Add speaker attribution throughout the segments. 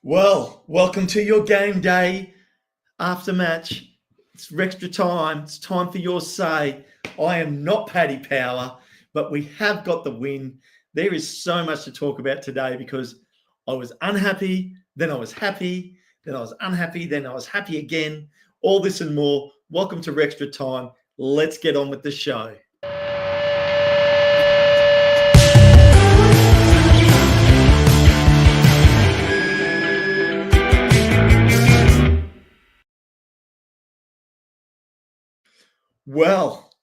Speaker 1: Well, welcome to your game day after match. It's WREXtra time. It's time for your say. I am not Paddy Power, but we have got the win. There is so much to talk about today because I was unhappy, then I was happy, then I was unhappy, then I was happy again. All this and more. Welcome to WREXtra Time. Let's get on with the show. Well,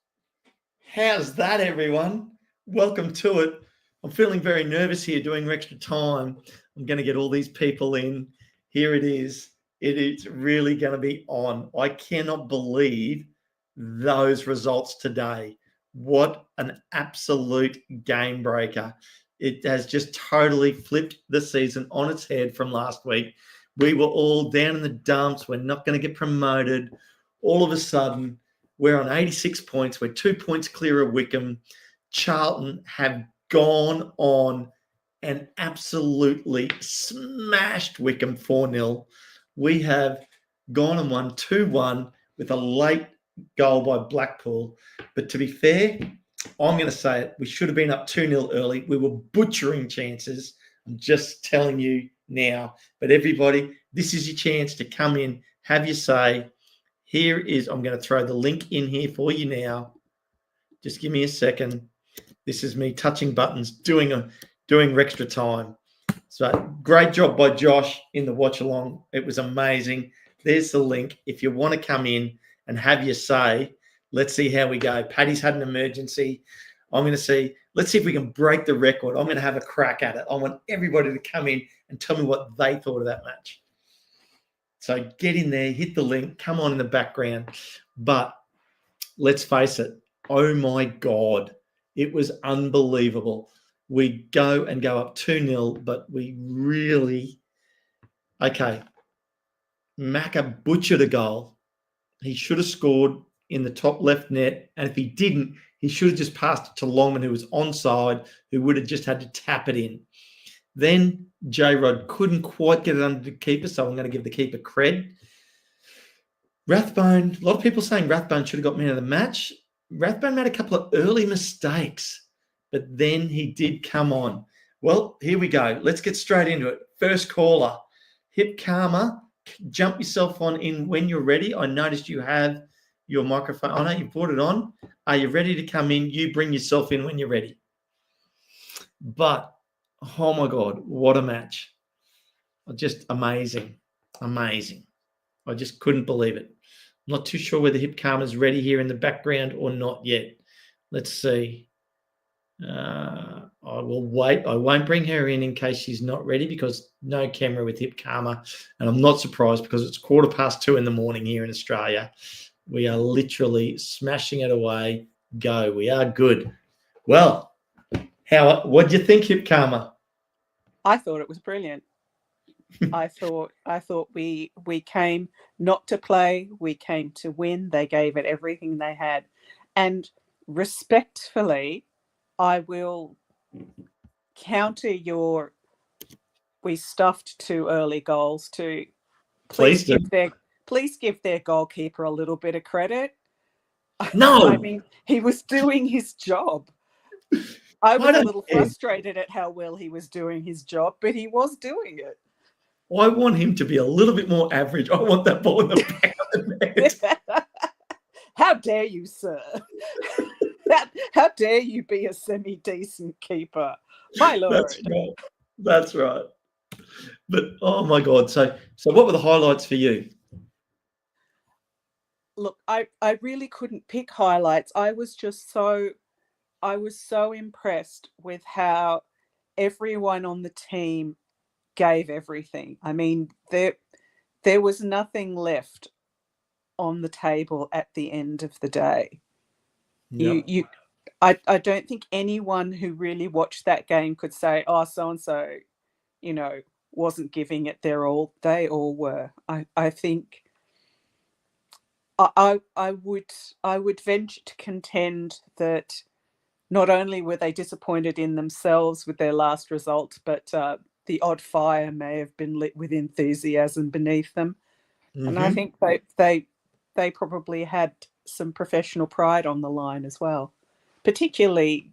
Speaker 1: how's that, everyone? Welcome to it. I'm feeling very nervous here doing WREXtra Time. I'm going to get all these people in. Here it is. It is really going to be on. I cannot believe those results today. What an absolute game breaker. It has just totally flipped the season on its head from last week. We were all down in the dumps. We're not going to get promoted. All of a sudden, we're on 86 points. We're 2 points clear of Wickham. Charlton have gone on and absolutely smashed Wickham 4-0. We have gone and won 2-1 with a late goal by Blackpool. But to be fair, I'm going to say it. We should have been up 2-0 early. We were butchering chances. I'm just telling you now. But everybody, this is your chance to come in, have your say. Here is, I'm going to throw the link in here for you now. Just give me a second. This is me touching buttons, doing WREXtra Time. So great job by Josh in the watch along. It was amazing. There's the link. If you want to come in and have your say, let's see how we go. Paddy's had an emergency. I'm going to see. Let's see if we can break the record. I'm going to have a crack at it. I want everybody to come in and tell me what they thought of that match. So get in there, hit the link, come on in the background. But let's face it, oh my God, it was unbelievable. We go up 2-0, but we really, okay, Macca butchered a goal. He should have scored in the top left net. And if he didn't, he should have just passed it to Longman, who was onside, who would have just had to tap it in. Then J-Rod couldn't quite get it under the keeper, so I'm going to give the keeper cred. Rathbone, a lot of people saying Rathbone should have got man of the match. Rathbone made a couple of early mistakes, but then he did come on. Well, here we go. Let's get straight into it. First caller, Hip Karma, jump yourself on in when you're ready. I noticed you have your microphone. I know you brought it on. Are you ready to come in? You bring yourself in when you're ready. But oh my God, what a match. Just amazing. Amazing. I just couldn't believe it. I'm not too sure whether Hip Karma's ready here in the background or not yet. Let's see. I will wait. I won't bring her in case she's not ready because no camera with Hip Karma. And I'm not surprised because it's 2:15 in the morning here in Australia. We are literally smashing it away. Go. We are good. Well, what do you think, Hip Karma?
Speaker 2: I thought it was brilliant. I thought we came not to play, we came to win. They gave it everything they had. And respectfully, I will counter your we stuffed 2 early goals to please give their goalkeeper a little bit of credit.
Speaker 1: No.
Speaker 2: I mean, he was doing his job. I was a little frustrated at how well he was doing his job, but he was doing it.
Speaker 1: I want him to be a little bit more average. I want that ball in the back of the net.
Speaker 2: How dare you, sir? How dare you be a semi-decent keeper? My lord.
Speaker 1: That's right. But, oh, my God. So what were the highlights for you?
Speaker 2: Look, I really couldn't pick highlights. I was so impressed with how everyone on the team gave everything. I mean, there was nothing left on the table at the end of the day. Yep. I don't think anyone who really watched that game could say, oh, so-and-so, wasn't giving it their all. They all were. I think I would venture to contend that not only were they disappointed in themselves with their last result, but the odd fire may have been lit with enthusiasm beneath them. And I
Speaker 1: Mhm.
Speaker 2: think they probably had some professional pride on the line as well, particularly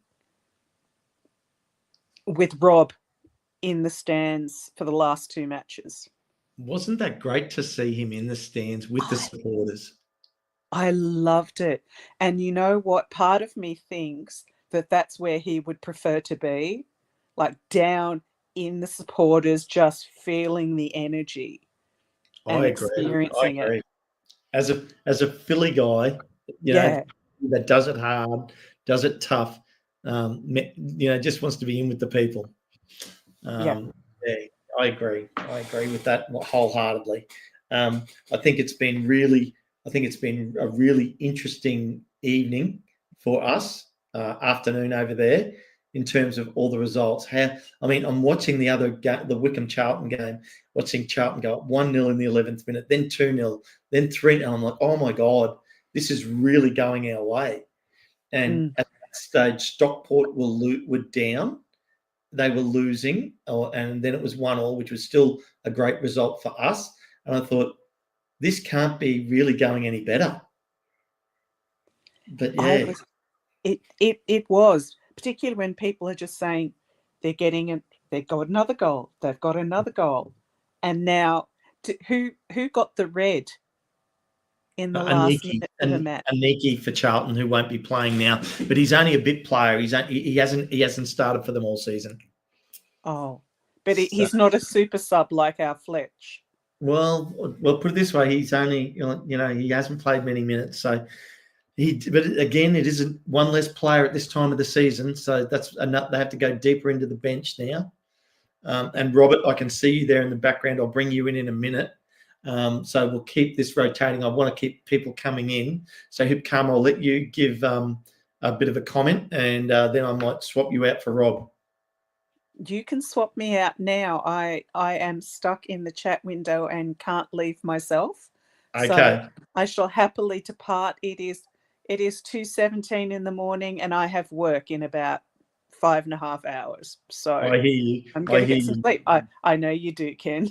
Speaker 2: with Rob in the stands for the last 2 matches.
Speaker 1: Wasn't that great to see him in the stands with the supporters?
Speaker 2: I loved it. And you know what? Part of me thinks that that's where he would prefer to be, like down in the supporters, just feeling the energy and
Speaker 1: I agree. I
Speaker 2: experiencing it.
Speaker 1: agree. As a Philly guy,
Speaker 2: Yeah.
Speaker 1: that does it hard, does it tough, just wants to be in with the people.
Speaker 2: Yeah.
Speaker 1: Yeah, I agree. I agree with that wholeheartedly. I think it's been a really interesting evening for us, afternoon over there, in terms of all the results. I'm watching the Wickham Charlton game, watching Charlton go up 1-0 in the 11th minute, then 2-0, then 3-0. I'm like, oh my God, this is really going our way. And at that stage, Stockport were down. They were losing, and then it was 1-1, which was still a great result for us. And I thought, this can't be really going any better. But yeah,
Speaker 2: It was, particularly when people are just saying they've got another goal, they've got another goal, and now who got the red in the last minute of the match?
Speaker 1: Aniki for Charlton, who won't be playing now, but he's only a bit player. He hasn't started for them all season.
Speaker 2: Oh, but he's not a super sub like our Fletch.
Speaker 1: Well, put it this way: he's only, he hasn't played many minutes, so But again, it isn't one less player at this time of the season, so that's enough. They have to go deeper into the bench now. And Robert, I can see you there in the background. I'll bring you in a minute. So we'll keep this rotating. I want to keep people coming in. So Hipcam, I'll let you give a bit of a comment, and then I might swap you out for Rob.
Speaker 2: You can swap me out now. I am stuck in the chat window and can't leave myself.
Speaker 1: Okay.
Speaker 2: So I shall happily depart. It is 2:17 in the morning, and I have work in about 5.5 hours. So
Speaker 1: I hear you.
Speaker 2: I'm going to get some sleep. I know you do, Ken.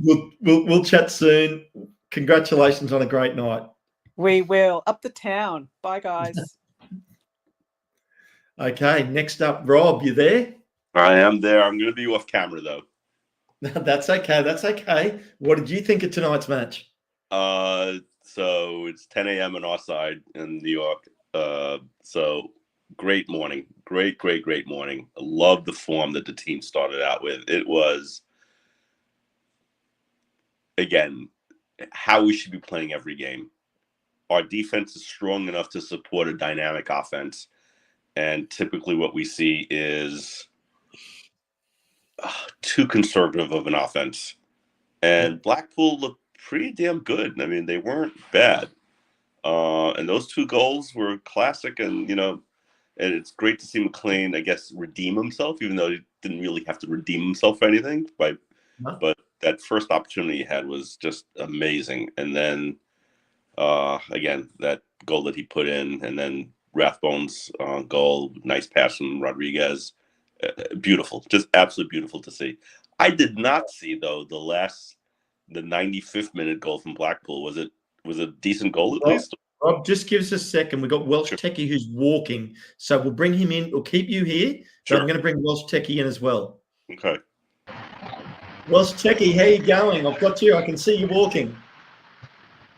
Speaker 1: We'll chat soon. Congratulations on a great night.
Speaker 2: We will. Up the town. Bye, guys.
Speaker 1: Okay, next up, Rob, you there?
Speaker 3: I am there. I'm going to be off camera, though.
Speaker 1: That's okay. That's okay. What did you think of tonight's match?
Speaker 3: So it's 10 a.m. on our side in New York. So great morning. Great morning. I love the form that the team started out with. It was, again, how we should be playing every game. Our defense is strong enough to support a dynamic offense. And typically what we see is too conservative of an offense. And Blackpool looked pretty damn good. I mean, they weren't bad. And those 2 goals were classic. And, and it's great to see McLean, I guess, redeem himself, even though he didn't really have to redeem himself for anything. But that first opportunity he had was just amazing. And then, again, that goal that he put in, and then Rathbone's goal, nice pass from Rodriguez. Beautiful, just absolutely beautiful to see. I did not see, though, the 95th minute goal from Blackpool. Was it a decent goal at least?
Speaker 1: Rob, just give us a second. We've got Welsh Techie who's walking, so we'll bring him in. We'll keep you here, but I'm going to bring Welsh Techie in as well.
Speaker 3: Okay.
Speaker 1: Welsh Techie, how you going? I've got you. I can see you walking.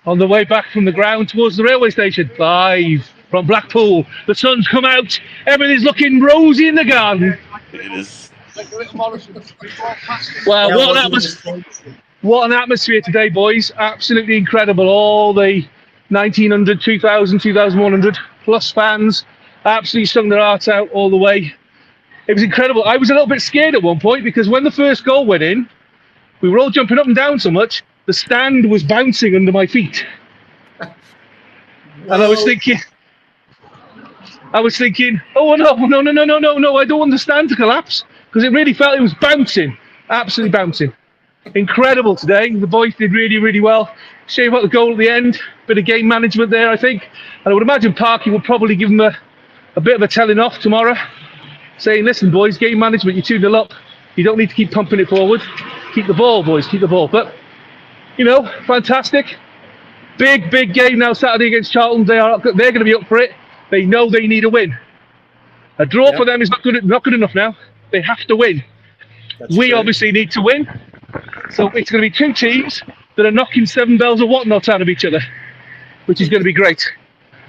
Speaker 4: On the way back from the ground towards the railway station, live from Blackpool. The sun's come out. Everything's looking rosy in the garden.
Speaker 3: It is.
Speaker 4: Well, what an atmosphere today, boys. Absolutely incredible. All the 1,900, 2,000, 2,100 plus fans absolutely sung their hearts out all the way. It was incredible. I was a little bit scared at one point because when the first goal went in, we were all jumping up and down so much, the stand was bouncing under my feet. And I was thinking, oh no, I don't want the stand to collapse, because it really felt it was bouncing, absolutely bouncing. Incredible today. The boys did really well. Shame about the goal at the end. Bit of game management there, I think. And I would imagine Parky will probably give them a bit of a telling off tomorrow, saying, listen, boys, game management, you're 2-0 up. You don't need to keep pumping it forward. Keep the ball, boys. Keep the ball. But, you know, fantastic. Big game now Saturday against Charlton. They're going to be up for it. They know they need a win. A draw for them is not good enough now. They have to win. We obviously need to win. So it's going to be two teams that are knocking 7 bells of whatnot out of each other, which is going to be great.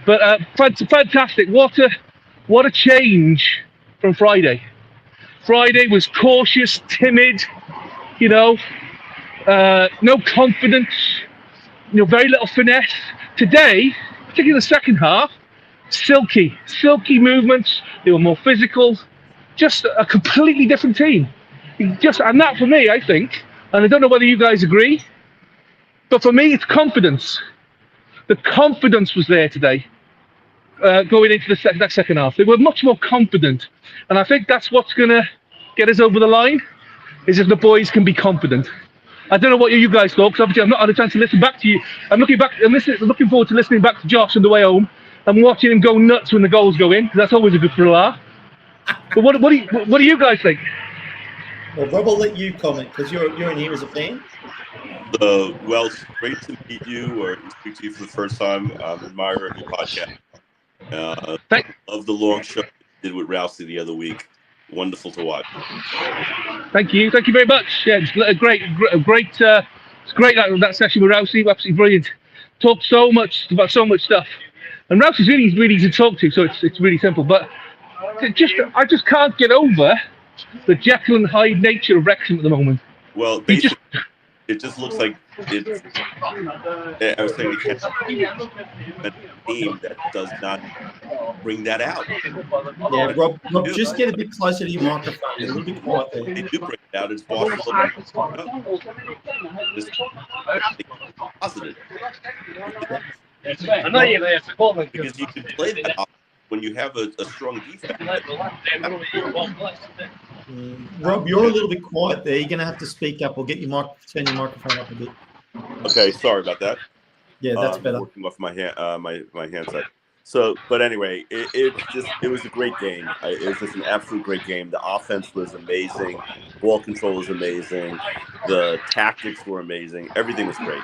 Speaker 4: But fantastic. What a change from Friday. Friday was cautious, timid, you know, no confidence, you know, very little finesse. Today, particularly the second half, silky movements. They were more physical. Just a completely different team. And that for me, I think, and I don't know whether you guys agree, but for me, it's confidence. The confidence was there today, going into that second half. They were much more confident, and I think that's what's going to get us over the line. Is if the boys can be confident. I don't know what you guys thought, because obviously I've not had a chance to listen back to you. I'm looking forward to listening back to Josh on the way home. I'm watching him go nuts when the goals go in, because that's always a good for a laugh. But what do you guys think?
Speaker 1: Well, Rob, I'll let you comment, because you're in here as a fan.
Speaker 3: Well, it's great to meet you or speak to you for the first time. I'm an admirer of your podcast. Love the long show you did with Rousey the other week. Wonderful to watch.
Speaker 4: Thank you very much. Yeah, it's great. It's great that session with Rousey. Absolutely brilliant. Talked about so much stuff, and Rousey's really easy to talk to, so it's really simple. But I just can't get over the Jekyll and Hyde nature of Wrexham at the moment.
Speaker 3: Well, basically, it just looks like it's. I was saying a team that does not bring that out.
Speaker 1: Yeah, Rob, just get a bit closer to your microphone. A little bit quiet there.
Speaker 3: They do bring it out. It's Barcelona. Just positive. Because you can play that off when you have a strong defense.
Speaker 1: Rob, you're a little bit quiet there. You're going to have to speak up or turn your microphone up a bit.
Speaker 3: Okay, sorry about that.
Speaker 1: Yeah, that's better.
Speaker 3: Working off my handset. So, but anyway, it was a great game. It was just an absolute great game. The offense was amazing. Ball control was amazing. The tactics were amazing. Everything was great.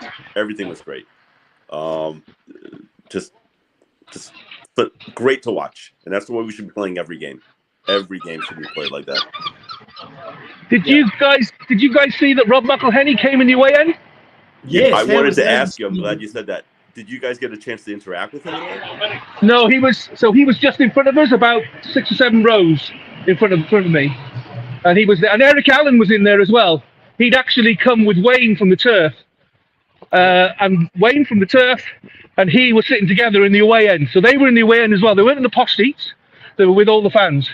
Speaker 3: But great to watch. And that's the way we should be playing every game. Every game should be played like that.
Speaker 4: Did you guys see that Rob McElhenney came in the away end?
Speaker 1: Yes.
Speaker 3: I wanted to ask you. I'm glad you said that. Did you guys get a chance to interact with him at all?
Speaker 4: No, he was just in front of us, about 6 or 7 rows in front of me, and he was there. And Eric Allen was in there as well. He'd actually come with Wayne from the turf, and he were sitting together in the away end. So they were in the away end as well. They weren't in the posh seats. They were with all the fans.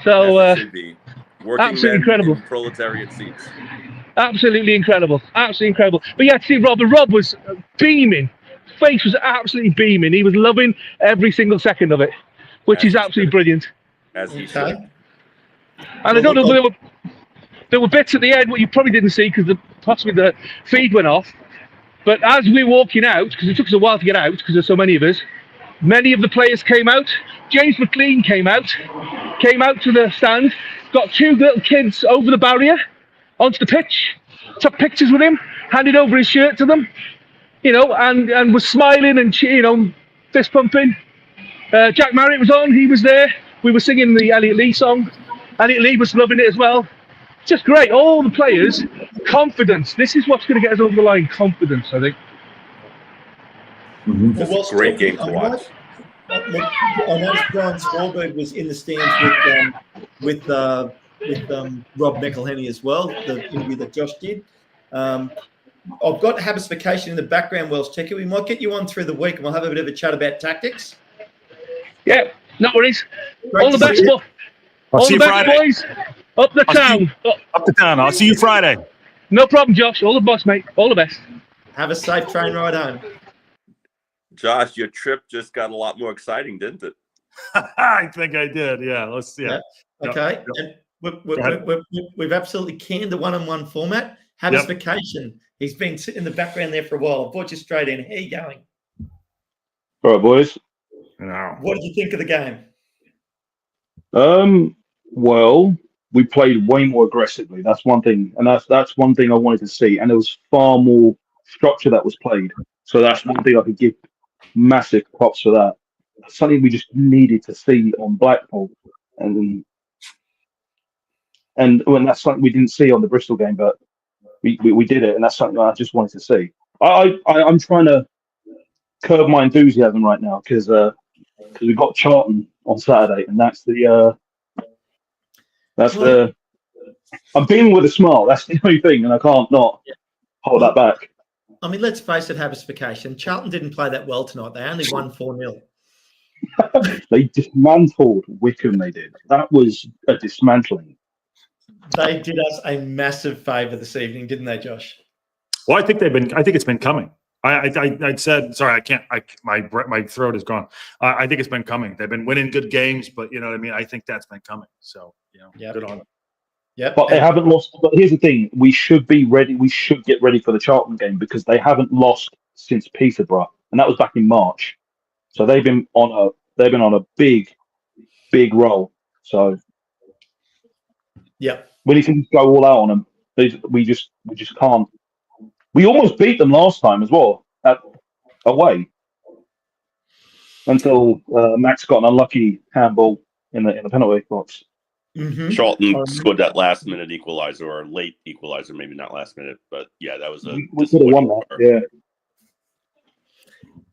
Speaker 4: So
Speaker 3: working
Speaker 4: absolutely incredible.
Speaker 3: Proletariat seats.
Speaker 4: Absolutely incredible. But yeah, see, Rob was beaming. Face was absolutely beaming. He was loving every single second of it, which is absolutely brilliant.
Speaker 3: As he should.
Speaker 4: And I don't know, there were bits at the end what you probably didn't see because possibly the feed went off. But as we were walking out, because it took us a while to get out because there's so many of us, many of the players came out. James McLean came out to the stand, got 2 little kids over the barrier onto the pitch, took pictures with him, handed over his shirt to them, you know, and was smiling and, you know, fist pumping. Jack Marriott was on, he was there. We were singing the Elliot Lee song. Elliot Lee was loving it as well. Just great. All the players, confidence. This is what's going to get us over the line, confidence, I think.
Speaker 3: It was a great game to watch.
Speaker 1: I noticed Brian Swarberg was in the stands with Rob McElhenney as well, the interview that Josh did. I've got Habits Vacation in the background, Welsh Checker. We might get you on through the week and we'll have a bit of a chat about tactics.
Speaker 4: Yeah, no worries.
Speaker 1: Great
Speaker 4: all the best,
Speaker 5: I'll see you
Speaker 4: best,
Speaker 5: Friday.
Speaker 4: boys. Up the town.
Speaker 5: Up the town. I'll see you Friday.
Speaker 4: No problem, Josh. All the best, mate. All the best.
Speaker 1: Have a safe train ride home.
Speaker 3: Josh, your trip just got a lot more exciting, didn't it?
Speaker 5: I think I did. Yeah. Let's see. Yeah.
Speaker 1: Okay.
Speaker 5: Yep.
Speaker 1: And we've absolutely canned the one-on-one format. Habits Vacation. He's been sitting in the background there for a while. I brought you straight in. How you going?
Speaker 6: All right, boys.
Speaker 1: What did you think of the game?
Speaker 6: Well, we played way more aggressively. That's one thing, and that's one thing I wanted to see. And there was far more structure that was played. So that's one thing I could give massive props for that. Something we just needed to see on Blackpool, and when that's something we didn't see on the Bristol game, but we did it, and that's something I just wanted to see. I'm trying to curb my enthusiasm right now because we've got Charlton on Saturday, and that's the I'm dealing with a smile. That's the only thing, and I can't not hold that back.
Speaker 1: I mean, let's face it, Habisification. Charlton didn't play that well tonight. They only won 4-0.
Speaker 6: They dismantled Wickham. They did. That was a dismantling.
Speaker 1: They did us a massive favour this evening, didn't they, Josh?
Speaker 5: Well, I think it's been coming. I said, sorry, I can't. My throat is gone. I think it's been coming. They've been winning good games, but you know what I mean. I think that's been coming. So good on them.
Speaker 1: Yeah,
Speaker 6: but they haven't lost. But here's the thing: we should be ready. We should get ready for the Charlton game because they haven't lost since Peterborough, and that was back in March. So they've been on a big roll. So
Speaker 1: yeah,
Speaker 6: we need to go all out on them. We just can't. We almost beat them last time as well away until Max got an unlucky handball in the penalty box.
Speaker 1: Mm-hmm.
Speaker 3: Charlton scored that last minute equalizer or late equalizer, maybe not last minute, but yeah, that was
Speaker 6: We could have won that. Yeah.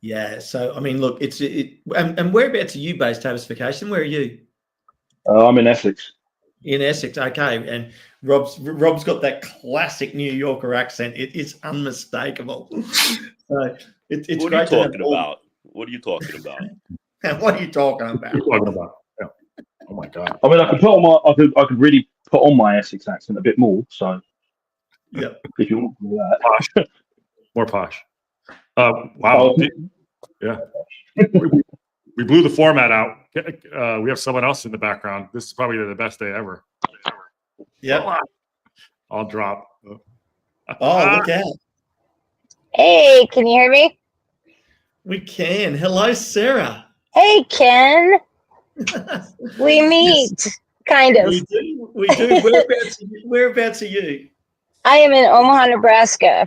Speaker 1: Yeah. So I mean, look, and whereabouts are you based, Habisification? Where are you?
Speaker 6: I'm in Essex.
Speaker 1: In Essex, okay. And Rob's got that classic New Yorker accent. It is unmistakable. So it's
Speaker 3: what
Speaker 1: great
Speaker 3: are you talking about? What are you talking about?
Speaker 1: What are you talking about?
Speaker 5: What are you talking about? Yeah. Oh my God.
Speaker 6: I mean, I could really put on my Essex accent a bit more. So
Speaker 1: yeah,
Speaker 6: if you want to do that,
Speaker 5: Posh. More posh. Wow. Yeah. We blew the format out. We have someone else in the background. This is probably the best day ever.
Speaker 1: Yep.
Speaker 5: I'll drop.
Speaker 1: Oh, look out.
Speaker 7: Hey, can you hear me?
Speaker 1: We can. Hello, Sarah.
Speaker 7: Hey, Ken. We meet, kind of.
Speaker 1: We do. Whereabouts are you?
Speaker 7: I am in Omaha, Nebraska.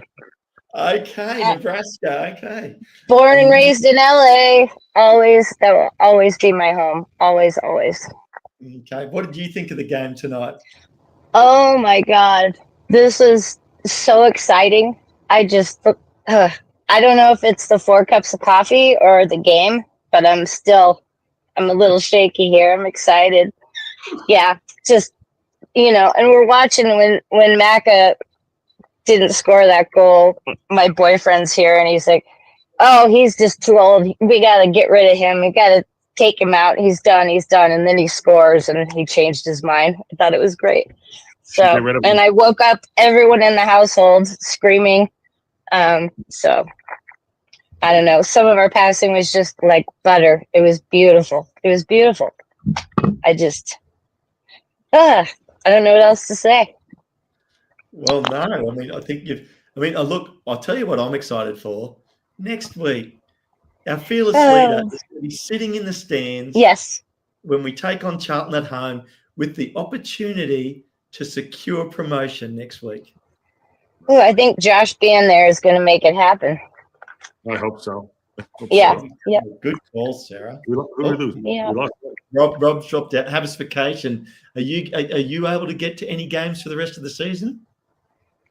Speaker 1: Okay, Nebraska. Okay.
Speaker 7: Born and raised in LA. That will always be my home. Always.
Speaker 1: Okay. What did you think of the game tonight?
Speaker 7: Oh my God. This is so exciting. I don't know if it's the 4 cups of coffee or the game, but I'm a little shaky here. I'm excited. Yeah, just, and we're watching when Macca didn't score that goal. My boyfriend's here and he's like, oh, he's just too old. We got to get rid of him. We got to take him out. He's done. And then he scores and he changed his mind. I thought it was great. So, and I woke up everyone in the household screaming. So I don't know. Some of our passing was just like butter. It was beautiful. I don't know what else to say.
Speaker 1: Well, no. I mean, I think look, I'll tell you what I'm excited for. Next week, our fearless leader is going to be sitting in the stands.
Speaker 7: Yes.
Speaker 1: When we take on Charlton at home with the opportunity to secure promotion next week.
Speaker 7: Ooh, I think Josh being there is going to make it happen.
Speaker 5: I hope so.
Speaker 7: Yeah.
Speaker 1: Good call, Sarah.
Speaker 5: We lose.
Speaker 7: Yeah.
Speaker 1: Rob dropped out. Habisification. Are you able to get to any games for the rest of the season?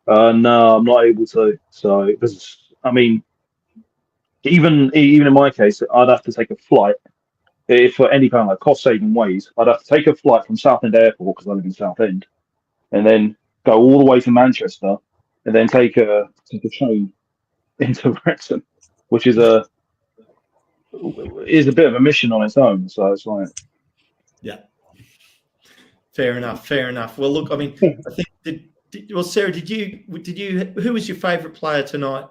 Speaker 6: No, I'm not able to. So, because I mean, even in my case, I'd have to take a flight. If for any kind of cost-saving ways, I'd have to take a flight from Southend Airport because I live in Southend, and then go all the way to Manchester, and then take a train into Wrexham, which is a bit of a mission on its own. So it's like,
Speaker 1: yeah, fair enough. Well, look, I mean, I think Sarah, did you? Who was your favourite player tonight?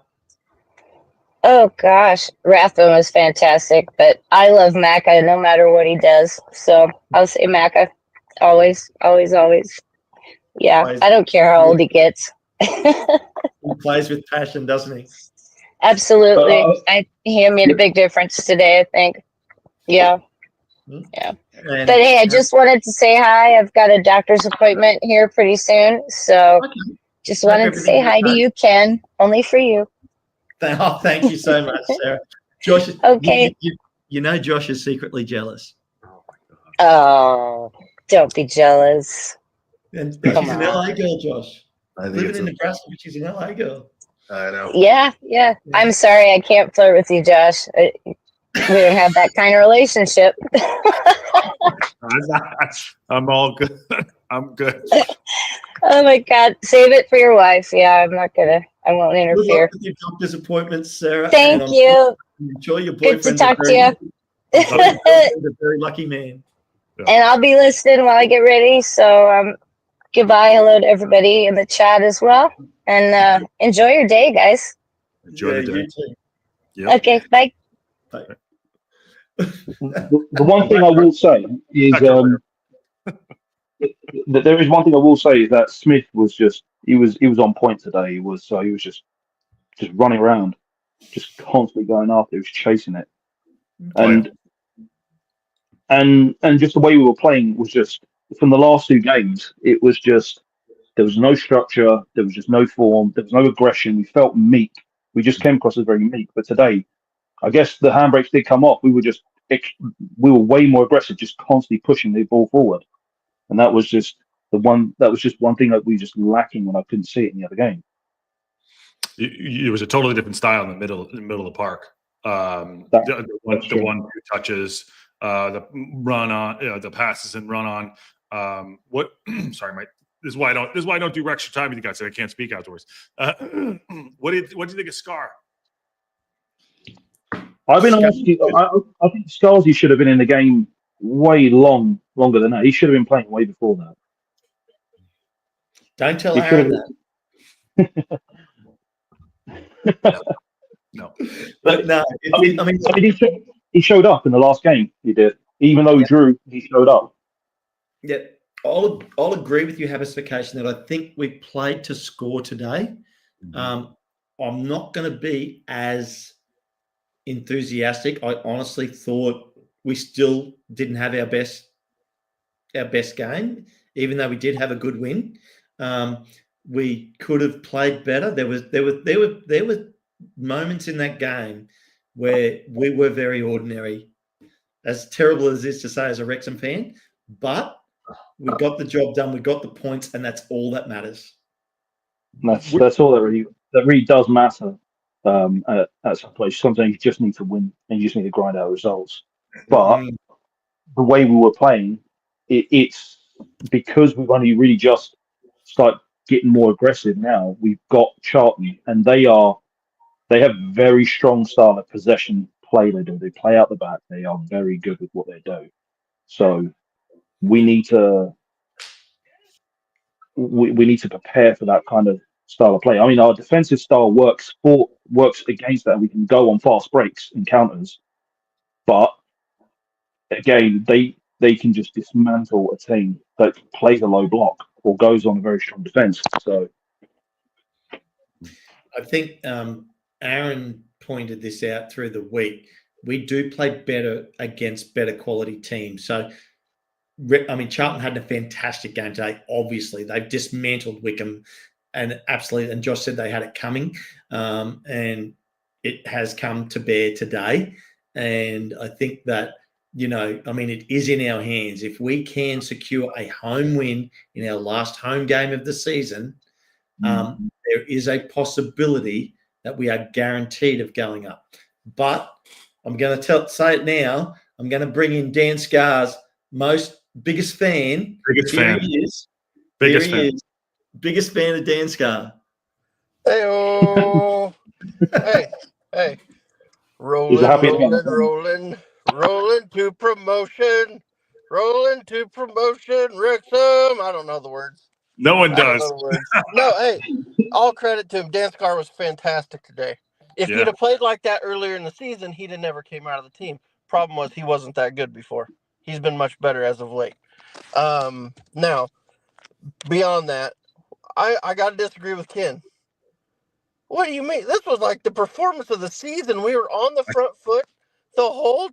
Speaker 7: Oh gosh, Rathbone was fantastic, but I love Macca no matter what he does. So I'll say Macca, always. Yeah, I don't care how old he gets.
Speaker 1: He plays with passion, doesn't he?
Speaker 7: Absolutely. He made a big difference today, I think. Yeah.
Speaker 1: And,
Speaker 7: But hey, I just wanted to say hi. I've got a doctor's appointment here pretty soon, so
Speaker 1: okay.
Speaker 7: just
Speaker 1: Hope
Speaker 7: wanted to say
Speaker 1: everything's
Speaker 7: hi to
Speaker 1: okay.
Speaker 7: you, Ken. Only for you.
Speaker 1: Oh, thank you so much, Sarah. Josh,
Speaker 7: Okay.
Speaker 1: you know Josh is secretly jealous.
Speaker 7: Oh, don't be jealous.
Speaker 1: And
Speaker 7: Come
Speaker 1: she's an
Speaker 7: on.
Speaker 1: LA girl, Josh.
Speaker 5: I think
Speaker 1: Living
Speaker 5: it's
Speaker 1: in Nebraska, but she's an LA girl.
Speaker 5: I know.
Speaker 7: Yeah. I'm sorry, I can't flirt with you, Josh. We don't have that kind of relationship.
Speaker 5: I'm all good. I'm good.
Speaker 7: Oh my God, save it for your wife. Yeah, I won't
Speaker 1: Good luck
Speaker 7: interfere.
Speaker 1: with your doctor's appointments, Sarah.
Speaker 7: Thank
Speaker 1: and
Speaker 7: you.
Speaker 1: Enjoy your
Speaker 7: Good to
Speaker 1: boyfriend.
Speaker 7: talk to you.
Speaker 1: Enjoy your boyfriend, a very lucky man.
Speaker 7: And I'll be listening while I get ready. So goodbye, hello to everybody in the chat as well. And enjoy your day, guys.
Speaker 5: Enjoy the day.
Speaker 1: You too.
Speaker 5: Yep.
Speaker 7: Okay, bye.
Speaker 1: Bye.
Speaker 6: The one thing I will say is that there is one thing I will say is that Smith was he was on point today. He was just running around, just constantly going after. He was chasing it, and just the way we were playing was just from the last two games. It was just there was no structure, there was just no form, there was no aggression. We felt meek. We just came across as very meek. But today, I guess the handbrakes did come off. We were way more aggressive, just constantly pushing the ball forward, and that was just one thing that we were just lacking when I couldn't see it in the other game.
Speaker 5: It was a totally different style in the middle of the park. The one-two touches, the run on, the passes and run on. Sorry, Mike. This is why I don't do WREXtra Time with you guys. So I can't speak outdoors. What do you think of Scar?
Speaker 6: I've been asking. I think Scarsy should have been in the game way longer than that. He should have been playing way before that.
Speaker 1: Don't tell Aaron that.
Speaker 5: No.
Speaker 1: But no,
Speaker 6: he showed up in the last game. He did, even though he showed up.
Speaker 1: Yeah, I'll agree with you, Habisification, that I think we played to score today. I'm not going to be as enthusiastic. I honestly thought we still didn't have our best game, even though we did have a good win. We could have played better. There were moments in that game where we were very ordinary. As terrible as it is to say as a Wrexham fan, but we got the job done. We got the points, and that's all that matters.
Speaker 6: That's all that really does matter. At some place, sometimes you just need to win and you just need to grind out results. But the way we were playing, it's because we've only really just started getting more aggressive now. We've got Charlton, and they have very strong style of possession play. They do. They play out the back. They are very good with what they do. So we need to prepare for that kind of style of play. I mean, our defensive style works against that. We can go on fast breaks and counters, but again, they can just dismantle a team that plays a low block or goes on a very strong defense. So
Speaker 1: I think Aaron pointed this out through the week. We do play better against better quality teams. So, I mean, Charlton had a fantastic game today. Obviously, they've dismantled Wickham, and absolutely. And Josh said they had it coming, and it has come to bear today. And I think that, I mean, it is in our hands. If we can secure a home win in our last home game of the season, there is a possibility that we are guaranteed of going up. But I'm going to say it now. I'm going to bring in Dan Scar's biggest fan.
Speaker 5: Biggest fan.
Speaker 1: He is.
Speaker 5: Biggest fan.
Speaker 1: Is. Biggest fan of Dan Scar.
Speaker 8: Hey-oh. Hey. Rolling to promotion. Rolling to promotion. Wrexham. I don't know the words.
Speaker 5: No one does.
Speaker 8: No, hey, all credit to him. Dan Scar was fantastic today. If he'd have played like that earlier in the season, he'd have never came out of the team. Problem was he wasn't that good before. He's been much better as of late. Now, beyond that, I got to disagree with Ken. What do you mean? This was like the performance of the season. We were on the front foot the whole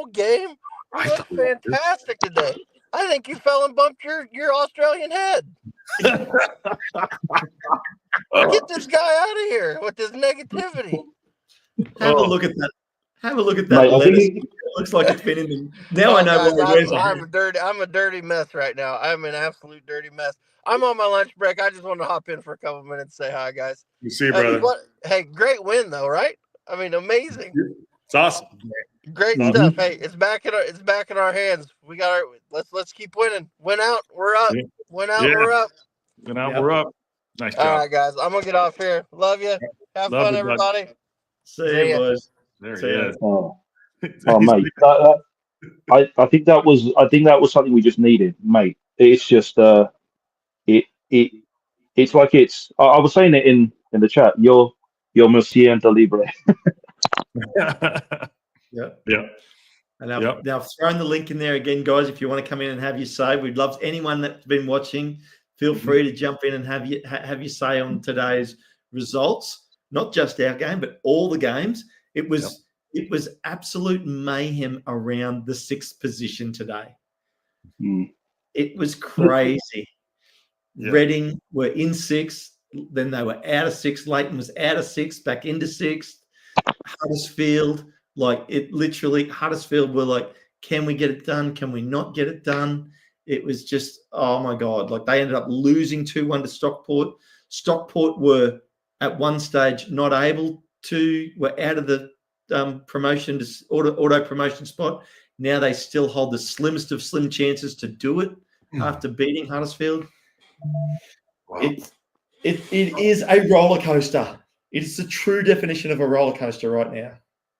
Speaker 8: game. You look fantastic today. I think you fell and bumped your Australian head. Get this guy out of here with this negativity.
Speaker 1: Have a look at that. Have a look at that
Speaker 6: Mate, I
Speaker 1: lettuce.
Speaker 6: think
Speaker 1: It looks like it's been in the. Now I know
Speaker 8: guys,
Speaker 1: why he wears a hat.
Speaker 8: I'm a dirty mess right now. I'm an absolute dirty mess. I'm on my lunch break. I just want to hop in for a couple minutes and say hi, guys.
Speaker 5: You see, brother.
Speaker 8: Hey, great win though, right? I mean, amazing.
Speaker 5: It's awesome.
Speaker 8: Great stuff. Hey, it's back in our hands. We got let's keep winning. Win out, we're up.
Speaker 5: Yeah.
Speaker 8: Win out, we're up.
Speaker 5: Win out, we're up. Nice job.
Speaker 8: All right, guys. I'm gonna get off here. Love you. Have fun, everybody.
Speaker 1: See you, boys.
Speaker 5: There he is.
Speaker 6: Oh, mate. I think that was something we just needed, mate. It's just it's like it's. I was saying it in the chat. You're Monsieur Libre.
Speaker 1: Yeah. And I've thrown the link in there again, guys. If you want to come in and have your say, we'd love anyone that's been watching. Feel free to jump in and have your say on today's results. Not just our game, but all the games. It was absolute mayhem around the 6th position today. It was crazy. Reading were in 6th, then they were out of 6th. Leighton was out of 6th, back into 6th. Huddersfield, Huddersfield were like, can we get it done? Can we not get it done? It was just, oh my God. Like, they ended up losing 2-1 to Stockport. Stockport were at one stage not able to, were out of the promotion to auto promotion spot. Now they still hold the slimmest of slim chances to do it after beating Huddersfield. Wow. It is a roller coaster. It is the true definition of a roller coaster right now.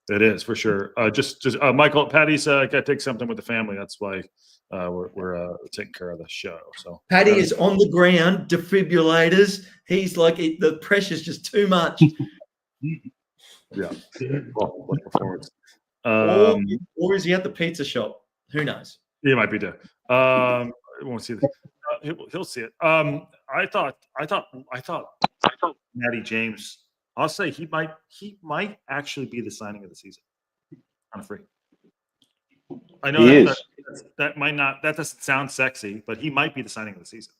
Speaker 5: It is for sure. Just Michael, Patty's got to take something with the family. That's why we're taking care of the show. So
Speaker 1: Patty is on the ground, defibrillators. He's like, the pressure's just too much.
Speaker 5: Yeah. Well, looking forward.
Speaker 1: Or is he at the pizza shop? Who knows?
Speaker 5: He might be there. We won't see this. He'll see it. I thought Matty James. I'll say he might actually be the signing of the season on free. I know that doesn't sound sexy, but he might be the signing of the season.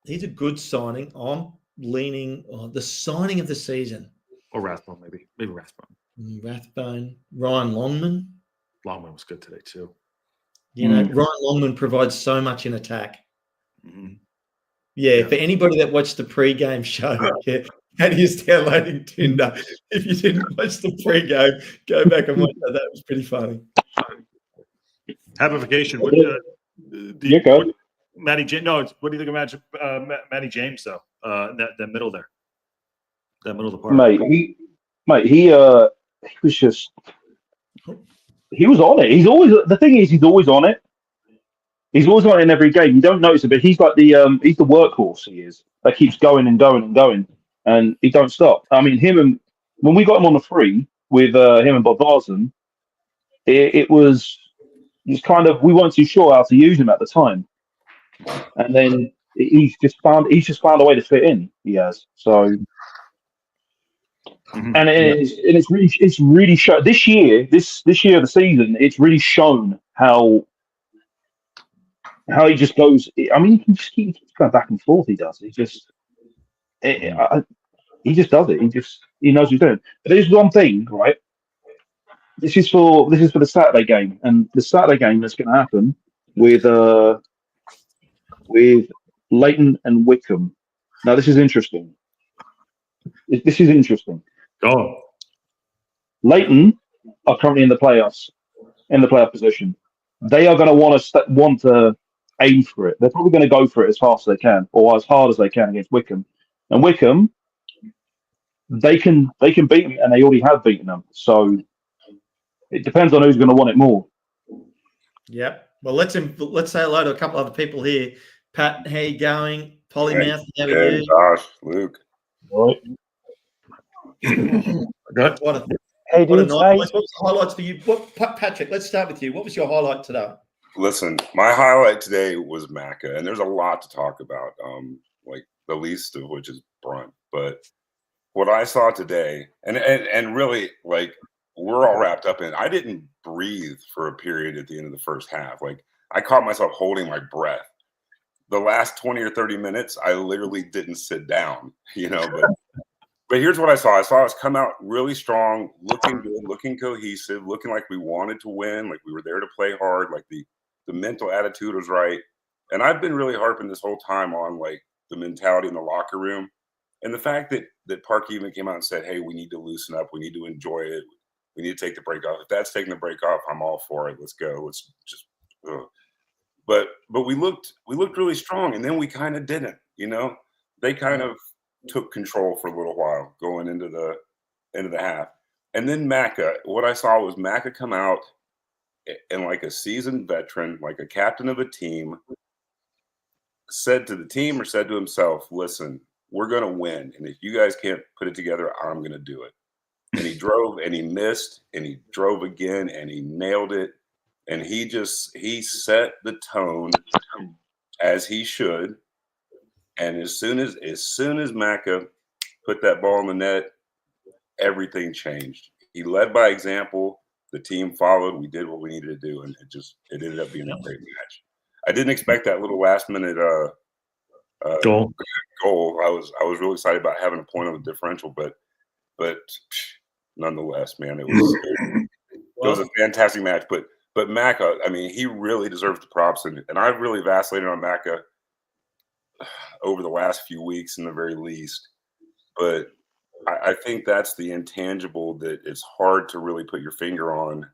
Speaker 1: He's a good signing. I'm leaning on the signing of the season.
Speaker 5: Or Rathbone, maybe Rathbone.
Speaker 1: Rathbone, Ryan Longman.
Speaker 5: Longman was good today too.
Speaker 1: You know, Ryan Longman provides so much in attack.
Speaker 5: Mm-hmm.
Speaker 1: Yeah, for anybody that watched the pre-game show, and he's downloading Tinder. If you didn't watch the pre-game, go back and watch that. That was pretty funny.
Speaker 5: Habification. Matty James. No, what do you think of Matty James though? That middle there, that middle of the park.
Speaker 6: He was just. He was on it. He's always on it. He's always on it in every game. You don't notice it, but he's like he's the workhorse. He is that keeps going and going and going, and he don't stop. I mean, when we got him on the free with him and Bob Varson, it was kind of, we weren't too sure how to use him at the time, and then he's just found a way to fit in. He has so. Mm-hmm. And it's really shown this year of the season. It's really shown how he just goes. I mean, he can just keep going back and forth. He does. He just does it. He knows what he's doing. But there's one thing, right? This is for the Saturday game, and the Saturday game that's going to happen with Leighton and Wickham. Now, this is interesting.
Speaker 5: Oh,
Speaker 6: Leighton are currently in the playoff position. They are going to want to aim for it. They're probably going to go for it as fast as they can, or as hard as they can against Wickham. And Wickham, they can beat them, and they already have beaten them. So it depends on who's going to want it more.
Speaker 1: Yep. Well, let's say hello to a couple other people here. Pat, how you going? Polymouth, how are you?
Speaker 9: Josh, Luke.
Speaker 6: All right.
Speaker 1: Hey, dude, what was the highlights for you? Patrick, let's start with you. What was your highlight today?
Speaker 9: Listen, my highlight today was Macca, and there's a lot to talk about, like the least of which is Brunt. But what I saw today, and really, like, we're all wrapped up in it. I didn't breathe for a period at the end of the first half. Like I caught myself holding my breath. The last 20 or 30 minutes, I literally didn't sit down, but here's what I saw. I saw us come out really strong, looking good, looking cohesive, looking like we wanted to win, like we were there to play hard, like the mental attitude was right. And I've been really harping this whole time on like the mentality in the locker room. And the fact that Park even came out and said, hey, we need to loosen up. We need to enjoy it. We need to take the break off. If that's taking the break off, I'm all for it. Let's go. Let's just But we looked really strong, and then we kind of didn't, They kind of took control for a little while going into the half. And then what I saw was Macca come out and like a seasoned veteran, like a captain of a team, said to the team or said to himself, listen, we're going to win. And if you guys can't put it together, I'm going to do it. And he drove and he missed and he drove again and he nailed it. And he set the tone as he should. And as soon as Macca put that ball in the net, everything changed. He led by example. The team followed. We did what we needed to do, and it ended up being a great match. I didn't expect that little last minute goal. I was really excited about having a point on the differential, but nonetheless, man, it was a fantastic match. But Macca, I mean, he really deserves the props, and I've really vacillated on Macca over the last few weeks, in the very least. But I think that's the intangible that it's hard to really put your finger on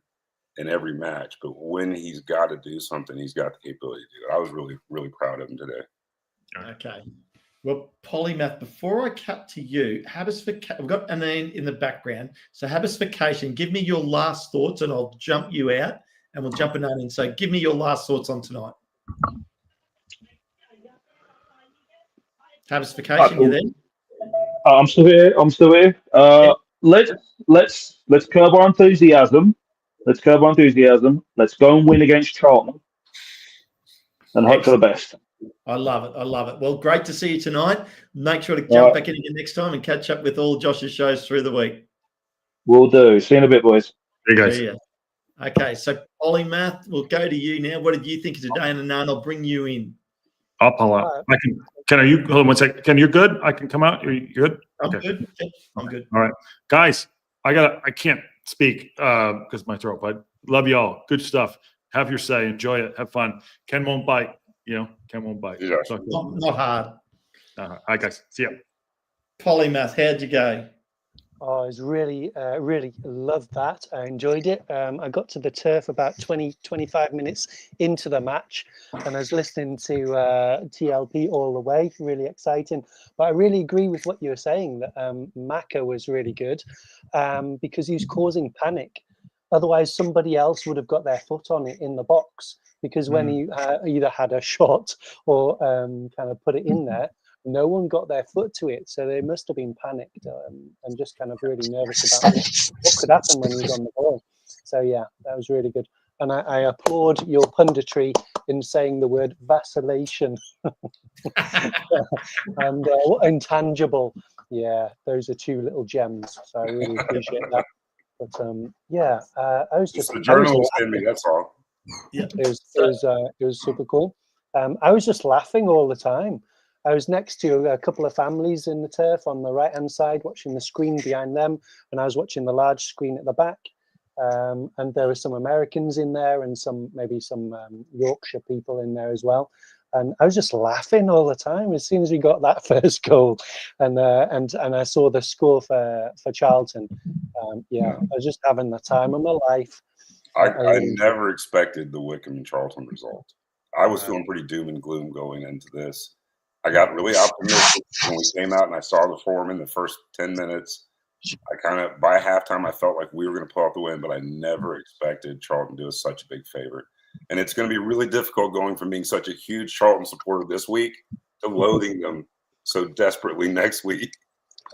Speaker 9: in every match. But when he's got to do something, he's got the capability to do it. I was really, really proud of him today.
Speaker 1: Okay. Well, Polymath, before I cut to you, we've got a name in the background. So Habisfication, give me your last thoughts and I'll jump you out and we'll jump a name in. So give me your last thoughts on tonight. Habisfication, you there?
Speaker 6: I'm still here. Let's curb our enthusiasm. Let's go and win against Charlton and hope for the best.
Speaker 1: I love it. Well, great to see you tonight. Make sure to jump back in again next time and catch up with all Josh's shows through the week.
Speaker 6: Will do. See you in a bit, boys.
Speaker 5: Hey, guys.
Speaker 1: See ya. Okay, so Polymath, we'll go to you now. What did you think of today? And Anan, I'll bring you in.
Speaker 5: I'll pull out. Are you hold on one second? Ken, you're good? I can come out? You're good?
Speaker 1: I'm good. I'm good.
Speaker 5: All right. Guys, I can't speak because of my throat, but love y'all. Good stuff. Have your say. Enjoy it. Have fun. Ken won't bite. Ken won't bite.
Speaker 9: Yeah.
Speaker 1: Not hard.
Speaker 5: All right, guys. See ya.
Speaker 1: Polymath, how'd you go?
Speaker 10: Oh, I was really loved that. I enjoyed it. I got to the turf about 25 minutes into the match, and I was listening to TLP all the way. Really exciting. But I really agree with what you were saying, that Macca was really good because he was causing panic. Otherwise, somebody else would have got their foot on it in the box, because when he either had a shot or kind of put it in there, no one got their foot to it, so they must have been panicked and just kind of really nervous about what could happen when he was on the ball. So yeah, that was really good, and I applaud your punditry in saying the word vacillation and intangible. Yeah, those are two little gems. So I really appreciate that. But I was just
Speaker 9: the journalist in me. That's all.
Speaker 1: Yeah,
Speaker 10: it was super cool. I was just laughing all the time. I was next to a couple of families in the turf on the right-hand side, watching the screen behind them, and I was watching the large screen at the back. And there were some Americans in there and some Yorkshire people in there as well. And I was just laughing all the time as soon as we got that first goal, and I saw the score for Charlton. I was just having the time of my life.
Speaker 9: I never expected the Wickham and Charlton result. I was feeling pretty doom and gloom going into this. I got really optimistic when we came out and I saw the form in the first 10 minutes. By halftime, I felt like we were going to pull out the win, but I never expected Charlton to do us such a big favorite. And it's going to be really difficult going from being such a huge Charlton supporter this week to loathing them so desperately next week.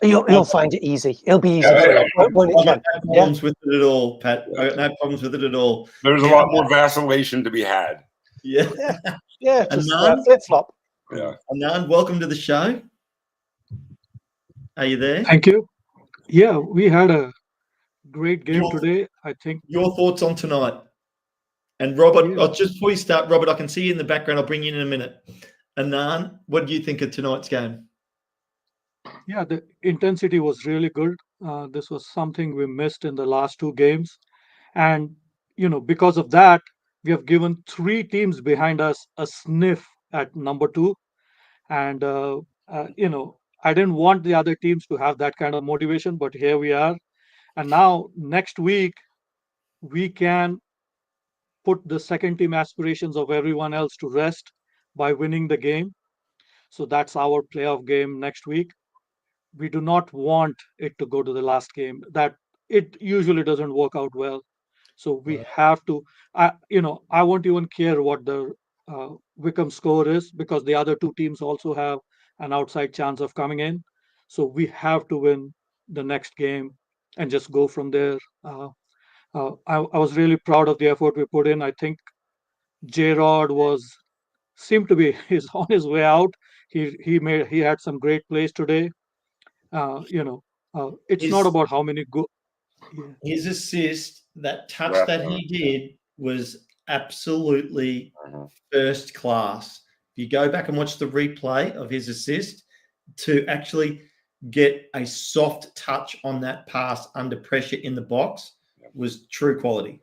Speaker 10: You'll find it easy. It'll be easy.
Speaker 1: I've got no problems with it at all, Pat. I've got no problems with it at all.
Speaker 9: There's a lot more vacillation to be had.
Speaker 1: Yeah.
Speaker 10: Just flip-flop.
Speaker 9: Yeah.
Speaker 1: Anan, welcome to the show. Are you there?
Speaker 11: Thank you. Yeah, we had a great game today. I think
Speaker 1: your thoughts on tonight. And Robert, just before you start, Robert, I can see you in the background. I'll bring you in a minute. Anan, what do you think of tonight's game?
Speaker 11: Yeah, the intensity was really good. This was something we missed in the last two games. And, because of that, we have given three teams behind us a sniff at number 2. And, I didn't want the other teams to have that kind of motivation, but here we are. And now next week, we can put the second team aspirations of everyone else to rest by winning the game. So that's our playoff game next week. We do not want it to go to the last game. That it usually doesn't work out well. So we have to, I won't even care what the Wickham score is, because the other two teams also have an outside chance of coming in. So we have to win the next game and just go from there. I was really proud of the effort we put in. I think J-Rod seemed to be is on his way out. He had some great plays today. It's not about how many
Speaker 1: his assist, that touch that he did was absolutely first class. If you go back and watch the replay of his assist, to actually get a soft touch on that pass under pressure in the box was true quality.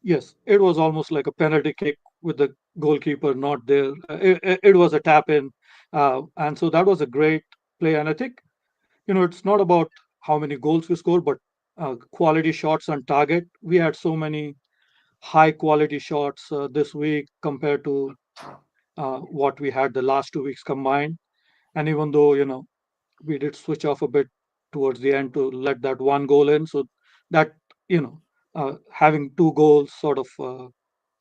Speaker 11: Yes, it was almost like a penalty kick with the goalkeeper not there. It was a tap in. And so that was a great play. And I think, it's not about how many goals we scored, but quality shots on target. We had so many high quality shots this week compared to what we had the last 2 weeks combined. And even though, we did switch off a bit towards the end to let that one goal in, so that, having 2 goals sort of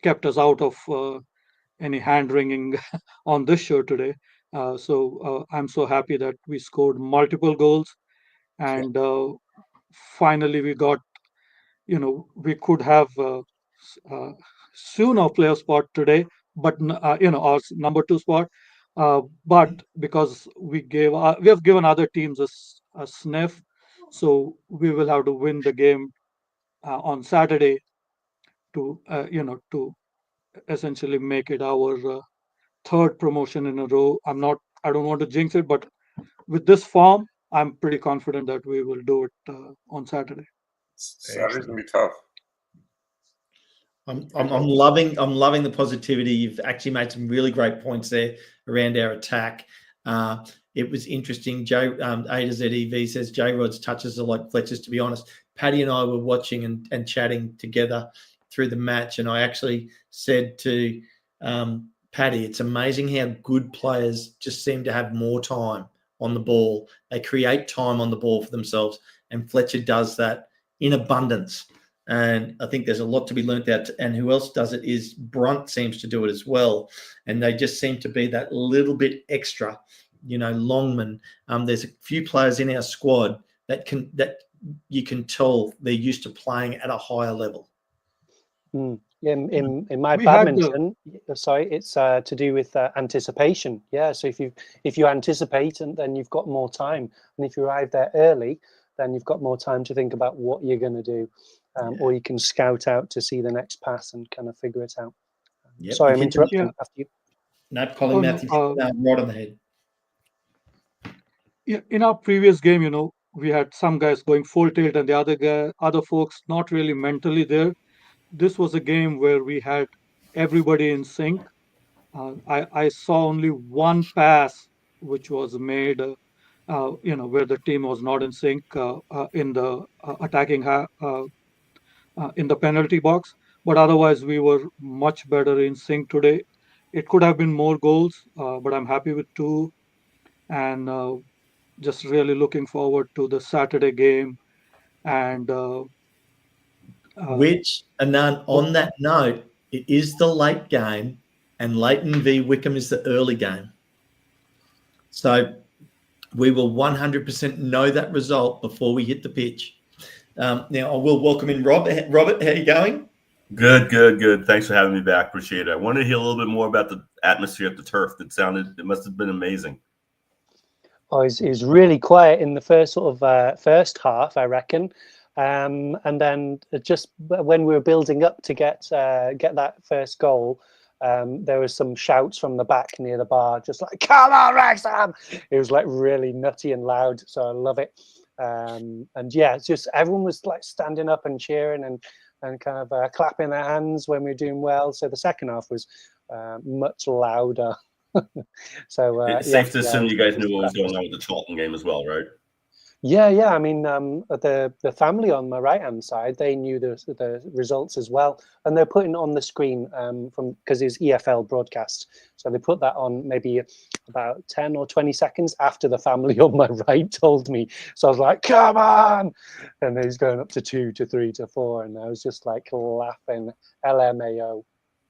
Speaker 11: kept us out of any hand wringing on this show today. So I'm so happy that we scored multiple goals, and finally we got, we could have soon our player spot today, but our number 2 spot. But because we have given other teams a sniff, so we will have to win the game on Saturday to to essentially make it our third promotion in a row. I don't want to jinx it, but with this form, I'm pretty confident that we will do it on Saturday.
Speaker 9: Saturday's gonna be tough.
Speaker 1: I'm loving the positivity. You've actually made some really great points there around our attack. It was interesting. A to Z EV says J-Rod's touches are like Fletcher's. To be honest, Paddy and I were watching and chatting together through the match, and I actually said to Paddy, it's amazing how good players just seem to have more time on the ball. They create time on the ball for themselves, and Fletcher does that in abundance. And I think there's a lot to be learnt out. And who else does it is Brunt seems to do it as well. And they just seem to be that little bit extra, Longman. There's a few players in our squad that you can tell they're used to playing at a higher level.
Speaker 10: In my badminton, sorry, it's to do with anticipation. Yeah, so if you anticipate, and then you've got more time, and if you arrive there early, then you've got more time to think about what you're going to do, or you can scout out to see the next pass and kind of figure it out. Yep. Sorry, I'm interrupting after you.
Speaker 1: No, Colin Matthews, right on the head.
Speaker 11: Yeah, in our previous game, we had some guys going full tilt, and the other folks not really mentally there. This was a game where we had everybody in sync. I saw only one pass which was made, where the team was not in sync in the attacking in the penalty box. But otherwise, we were much better in sync today. It could have been more goals, but I'm happy with 2, and just really looking forward to the Saturday game. And
Speaker 1: on that note, it is the late game, and Leighton v Wickham is the early game. So we will 100% know that result before we hit the pitch. Now I will welcome in Robert. Robert, how are you going?
Speaker 3: Good. Thanks for having me back. Appreciate it. I wanted to hear a little bit more about the atmosphere at the turf. It must have been amazing.
Speaker 10: Oh, it was really quiet in the first half, I reckon. And then just when we were building up to get that first goal, there was some shouts from the back near the bar, just like, "Come on, Wrexham!" It was like really nutty and loud, so I love it. And yeah, it's just everyone was like standing up and cheering and kind of clapping their hands when we were doing well. So the second half was much louder. So
Speaker 3: It's
Speaker 10: yeah,
Speaker 3: safe to
Speaker 10: yeah,
Speaker 3: assume you guys
Speaker 10: it was
Speaker 3: knew what was
Speaker 10: cracking.
Speaker 3: going on with the Charlton game as well, right?
Speaker 10: Yeah. I mean, the family on my right hand side, they knew the results as well, and they're putting it on the screen from because it's EFL broadcast. So they put that on maybe about 10 or 20 seconds after the family on my right told me. So I was like, "Come on!" And he's going up to 2 to 3 to 4, and I was just like laughing, LMAO.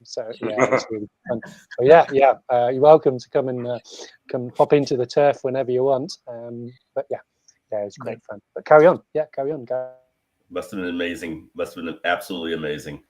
Speaker 10: So yeah, it was really fun. But yeah, you're welcome to come pop into the turf whenever you want. But yeah, it's great fun. But carry on, carry on, guys.
Speaker 3: Must have been amazing. Must have been absolutely amazing.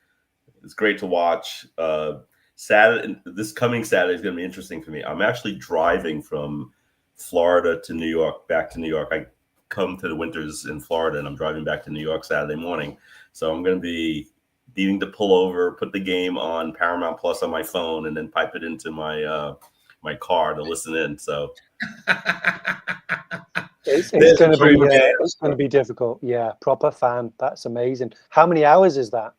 Speaker 3: It's great to watch. This coming Saturday is going to be interesting for me. I'm actually driving from Florida to New York, back to New York. I come to the winters in Florida, and I'm driving back to New York Saturday morning. So I'm going to be needing to pull over, put the game on Paramount Plus on my phone, and then pipe it into my my car to listen in. So
Speaker 10: it's going to be difficult. Yeah, proper fan. That's amazing. How many hours is that?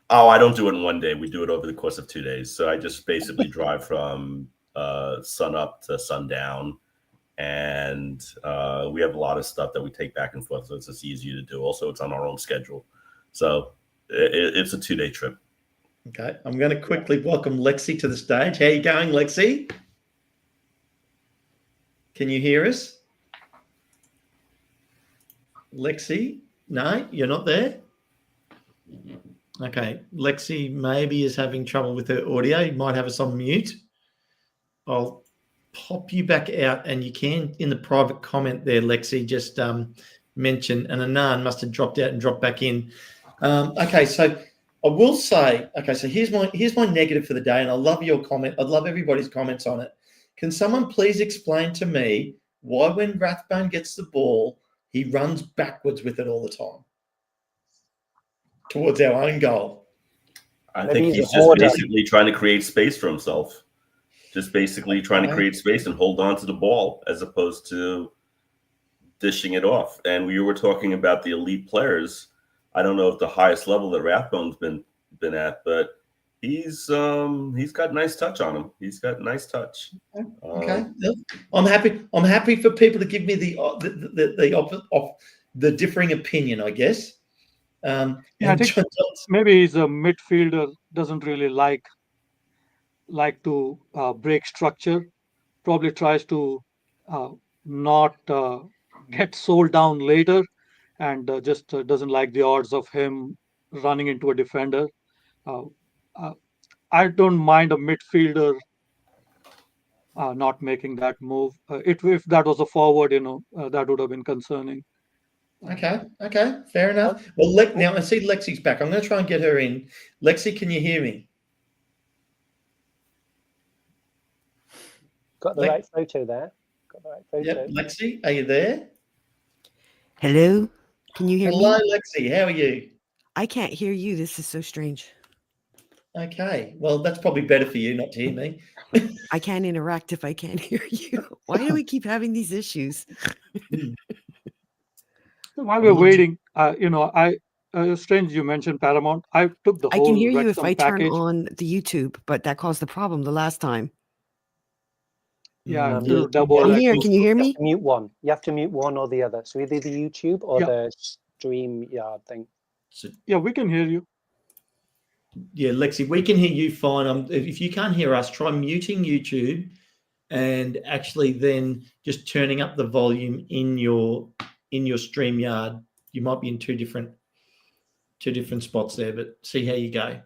Speaker 3: Oh, I don't do it in one day. We do it over the course of 2 days. So I just basically drive from sun up to sundown. And we have a lot of stuff that we take back and forth. So it's just easier to do. Also, it's on our own schedule. So it's a 2-day trip.
Speaker 1: Okay. I'm going to quickly welcome Lexi to the stage. How are you going, Lexi? Can you hear us? Lexi? No, you're not there? Okay. Lexi maybe is having trouble with her audio. You might have us on mute. I'll pop you back out, and you can, in the private comment there, Lexi, just mention, and Anand must have dropped out and dropped back in. Okay, so I will say, okay, so here's my negative for the day, and I love your comment. I'd love everybody's comments on it. Can someone please explain to me why when Rathbone gets the ball, he runs backwards with it all the time towards our own goal?
Speaker 3: I think he's just basically trying to create space for himself. Just basically trying to create space and hold on to the ball as opposed to dishing it off. And we were talking about the elite players. I don't know if the highest level that Rathbone's been at, but he's got nice touch on him. He's got nice touch.
Speaker 1: Okay, I'm happy for people to give me the differing opinion, I guess.
Speaker 11: I think maybe he's a midfielder, doesn't really like to break structure. Probably tries to not get sold down later, and just doesn't like the odds of him running into a defender. I don't mind a midfielder not making that move. If that was a forward, that would have been concerning.
Speaker 1: Okay, fair enough. Well, now I see Lexi's back. I'm going to try and get her in. Lexi, can you hear me?
Speaker 10: Got the right photo there.
Speaker 1: Yep. Lexi, are you there?
Speaker 12: Hello? Can you hear me?
Speaker 1: Hello, Lexi. How are you?
Speaker 12: I can't hear you. This is so strange.
Speaker 1: Okay. Well, that's probably better for you not to hear me.
Speaker 12: I can't interact if I can't hear you. Why do we keep having these issues?
Speaker 11: While we're waiting, strange you mentioned Paramount. I took the whole
Speaker 12: I can hear you
Speaker 11: Wrexham
Speaker 12: if I turn
Speaker 11: package.
Speaker 12: on the YouTube, but that caused the problem the last time.
Speaker 11: Yeah,
Speaker 12: I'm here. Can you hear me?
Speaker 10: Mute one. You have to mute one or the other. So either the YouTube or the StreamYard thing.
Speaker 11: Yeah, we can hear you.
Speaker 1: Yeah, Lexi, we can hear you fine. If you can't hear us, try muting YouTube and actually then just turning up the volume in your StreamYard. You might be in two different spots there, but see how you go.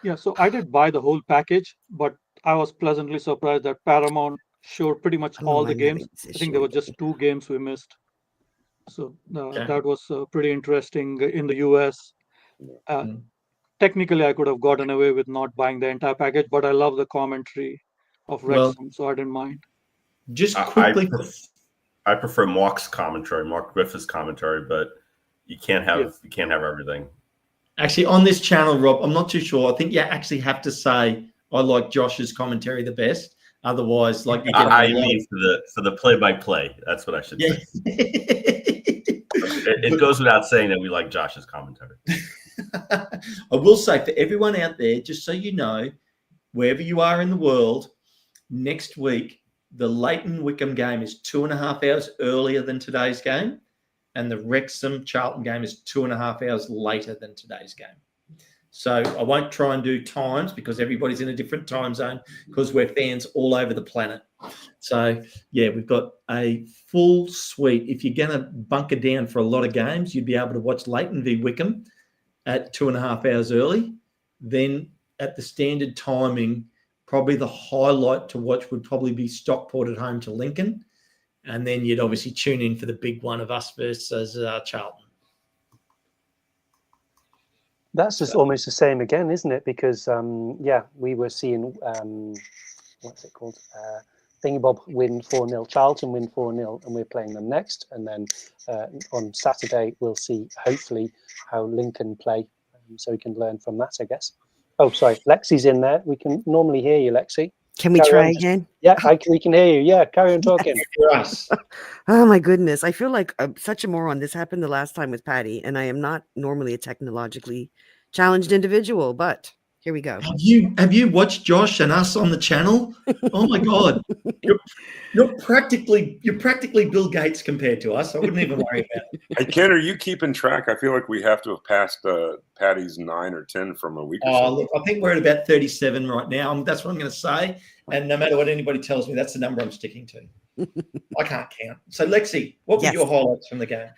Speaker 11: Yeah, so I did buy the whole package, but I was pleasantly surprised that Paramount showed pretty much all the games. I think there were just 2 games we missed. So that was pretty interesting in the US. Technically, I could have gotten away with not buying the entire package, but I love the commentary of Wrexham, so I didn't mind.
Speaker 1: Just quickly,
Speaker 3: I prefer Mark Griffith's commentary, but
Speaker 13: you can't have everything.
Speaker 1: Actually, on this channel, Rob, I'm not too sure. I think you actually have to say I like Josh's commentary the best. Otherwise, like you get
Speaker 13: I mean for the play-by-play. That's what I should say. It goes without saying that we like Josh's commentary.
Speaker 1: I will say for everyone out there, just so you know, wherever you are in the world, next week the Leighton Wickham game is 2.5 hours earlier than today's game, and the Wrexham Charlton game is 2.5 hours later than today's game. So I won't try and do times because everybody's in a different time zone because we're fans all over the planet. So, yeah, we've got a full suite. If you're going to bunker down for a lot of games, you'd be able to watch Leighton v Wickham at 2.5 hours early. Then at the standard timing, probably the highlight to watch would probably be Stockport at home to Lincoln. And then you'd obviously tune in for the big one of us versus Charlton.
Speaker 10: That's just almost the same again, isn't it? Because, we were seeing, what's it called? Thingybob win 4-0, Charlton win 4-0, and we're playing them next. And then on Saturday, we'll see, hopefully, how Lincoln play. So we can learn from that, I guess. Oh, sorry, Lexi's in there. We can normally hear you, Lexi.
Speaker 12: Can we try again?
Speaker 10: Yeah, we can hear you. Yeah, carry on talking.
Speaker 12: Oh my goodness. I feel like such a moron. This happened the last time with Patty, and I am not normally a technologically challenged individual, but here we go.
Speaker 1: Have you watched Josh and us on the channel? Oh my God. You're practically Bill Gates compared to us. I wouldn't even worry about it.
Speaker 9: Hey, Ken, are you keeping track? I feel like we have to have passed Patty's 9 or 10 from a week or so.
Speaker 1: Look, I think we're at about 37 right now. That's what I'm going to say. And no matter what anybody tells me, that's the number I'm sticking to. I can't count. So, Lexi, what were your highlights from the game?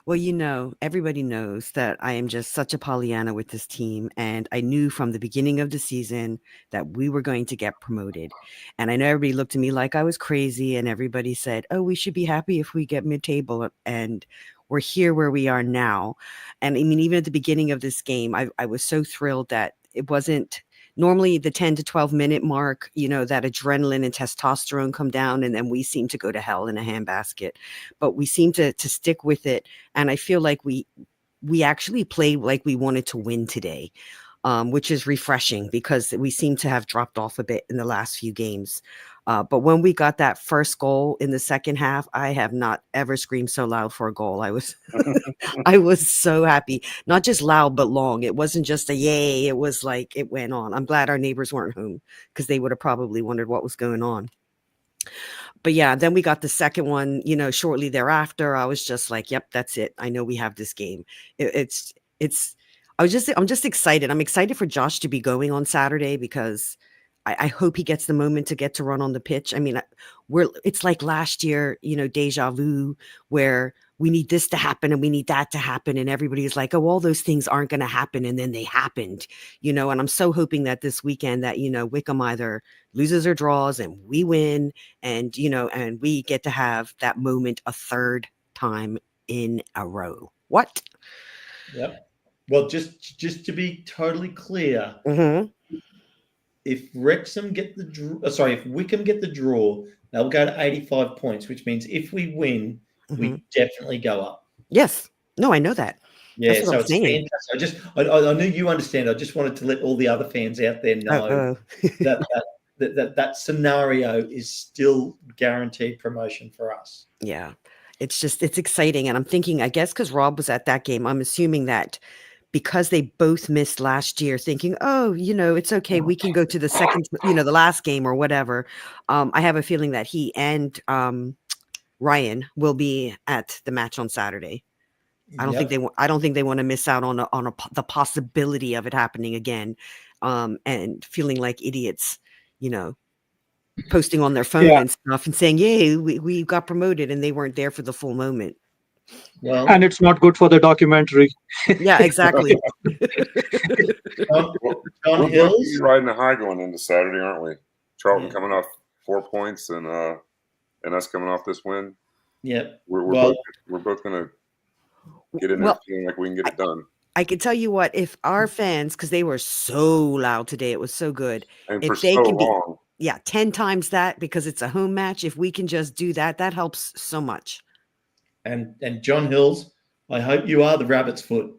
Speaker 12: Well, everybody knows that I am just such a Pollyanna with this team. And I knew from the beginning of the season that we were going to get promoted. And I know everybody looked at me like I was crazy. And everybody said, oh, we should be happy if we get mid-table. And we're here where we are now. And I mean, even at the beginning of this game, I was so thrilled that it wasn't normally the 10 to 12 minute mark, that adrenaline and testosterone come down and then we seem to go to hell in a handbasket, but we seem to stick with it. And I feel like we actually played like we wanted to win today, which is refreshing because we seem to have dropped off a bit in the last few games. But when we got that first goal in the second half, I have not ever screamed so loud for a goal. I was so happy, not just loud, but long. It wasn't just a yay. It was like it went on. I'm glad our neighbors weren't home because they would have probably wondered what was going on. But yeah, then we got the second one, shortly thereafter. I was just like, yep, that's it. I know we have this game. I'm just excited. I'm excited for Josh to be going on Saturday because I hope he gets the moment to get to run on the pitch. I mean, it's like last year, deja vu, where we need this to happen and we need that to happen. And everybody's like, oh, all those things aren't going to happen. And then they happened, and I'm so hoping that this weekend that, Wickham either loses or draws and we win and, and we get to have that moment a third time in a row. What?
Speaker 1: Yep. Well, just to be totally clear, if Wrexham get if Wickham get the draw, they'll go to 85 points, which means if we win, we definitely go up.
Speaker 12: Yes. No, I know that.
Speaker 1: Yeah, so it's fantastic. I knew you understand. I just wanted to let all the other fans out there know that scenario is still guaranteed promotion for us.
Speaker 12: Yeah. It's exciting. And I'm thinking, I guess because Rob was at that game, I'm assuming that because they both missed last year, thinking, oh, it's okay. We can go to the second, the last game or whatever. I have a feeling that he and Ryan will be at the match on Saturday. I don't think they want to miss out on the possibility of it happening again, and feeling like idiots, posting on their phone and stuff and saying, "Yay, we got promoted," and they weren't there for the full moment.
Speaker 11: Well, and it's not good for the documentary.
Speaker 12: Yeah, exactly.
Speaker 9: We're both riding a high going into Saturday, aren't we? Charlton coming off 4 points and us coming off this win.
Speaker 1: Yeah,
Speaker 9: we're both going to get in there feeling like we can get it done.
Speaker 12: I can tell you what, if our fans, because they were so loud today, it was so good.
Speaker 9: And
Speaker 12: if
Speaker 9: for
Speaker 12: they
Speaker 9: so
Speaker 12: can
Speaker 9: long.
Speaker 12: be 10 times that because it's a home match, if we can just do that, that helps so much.
Speaker 1: And John Hills, I hope you are the rabbit's foot.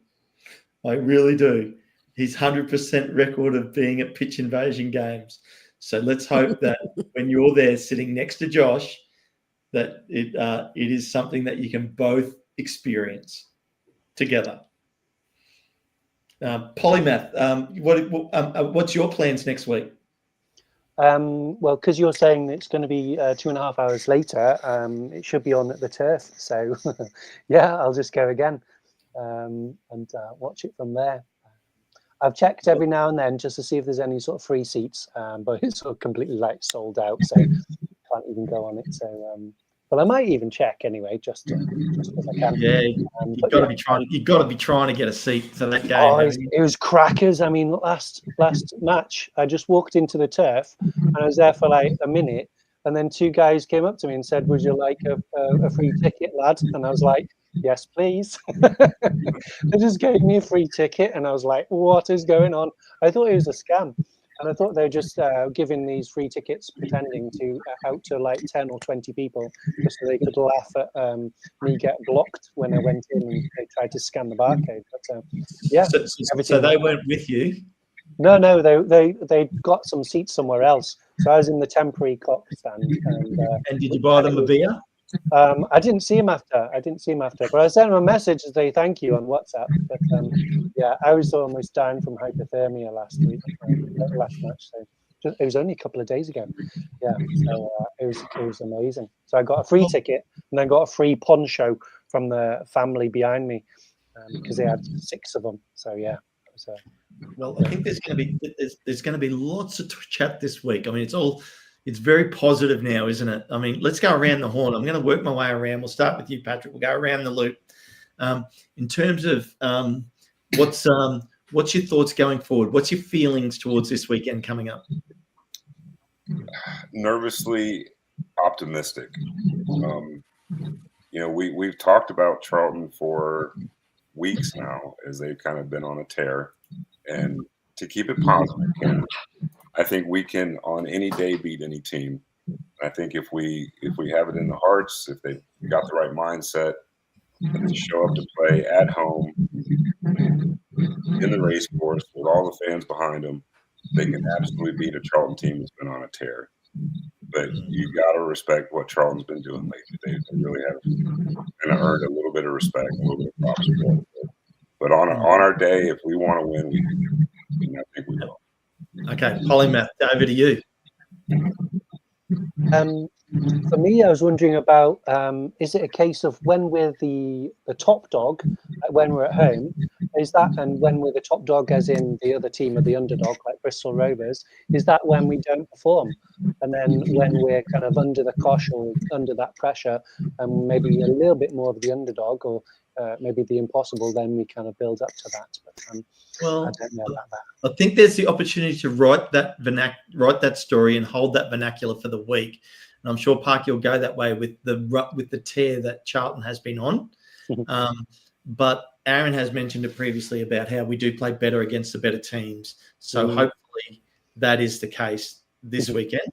Speaker 1: I really do. He's 100% record of being at pitch invasion games. So let's hope that when you're there sitting next to Josh, that it is something that you can both experience together. Polymath, what's your plans next week?
Speaker 10: Well, because you're saying it's going to be 2.5 hours later, it should be on at the turf. So, yeah, I'll just go again and watch it from there. I've checked every now and then just to see if there's any sort of free seats, but it's sort of completely sold out, so can't even go on it. So, but I might even check anyway, just because I can.
Speaker 1: Yeah, you've got to be trying. You've got to be trying to get a seat to that game.
Speaker 10: Oh, it was crackers. I mean, last match, I just walked into the turf and I was there for like a minute, and then two guys came up to me and said, "Would you like a free ticket, lad?" And I was like, "Yes, please." They just gave me a free ticket, and I was like, "What is going on?" I thought it was a scam, and I thought they were just giving these free tickets, pretending to out to like 10 or 20 people, just so they could laugh at me get blocked when I went in and they tried to scan the barcode. But yeah,
Speaker 1: so they weren't with you.
Speaker 10: No, they got some seats somewhere else. So I was in the temporary cop stand.
Speaker 1: And did you buy them a beer?
Speaker 10: I didn't see him after. But I sent him a message to say thank you on WhatsApp. But yeah, I was almost down from hypothermia last match. So it was only a couple of days ago. Yeah, so it was amazing. So I got a free ticket and then got a free poncho from the family behind me because they had 6 of them. So yeah.
Speaker 1: Well, I think there's going to be lots of chat this week. I mean, it's very positive now, isn't it? I mean, let's go around the horn. I'm going to work my way around. We'll start with you, Patrick. We'll go around the loop. In terms of what's your thoughts going forward? What's your feelings towards this weekend coming up?
Speaker 9: Nervously optimistic. We've talked about Charlton for weeks now, as they've kind of been on a tear, and to keep it positive, I think we can on any day beat any team. I think if we have it in the hearts, if they got the right mindset, and to show up to play at home in the race course with all the fans behind them, they can absolutely beat a Charlton team that's been on a tear. But you got to respect what Charlton's been doing lately. They really have kind of earned a little bit of respect, a little bit of props for it. But on our day, if we want to win, we can. And I think we will.
Speaker 1: Okay, Polymath, over to you.
Speaker 10: For me, I was wondering about, is it a case of when we're the top dog, when we're at home, is that, and when we're the top dog as in the other team or the underdog, like Bristol Rovers, is that when we don't perform? And then when we're kind of under the cosh or under that pressure, and maybe a little bit more of the underdog or maybe the impossible, then we kind of build up to that. But
Speaker 1: well,
Speaker 10: I don't know about that.
Speaker 1: I think there's the opportunity to write that story and hold that vernacular for the week. And I'm sure Parky will go that way with the tear that Charlton has been on. But Aaron has mentioned it previously about how we do play better against the better teams. So hopefully that is the case this weekend.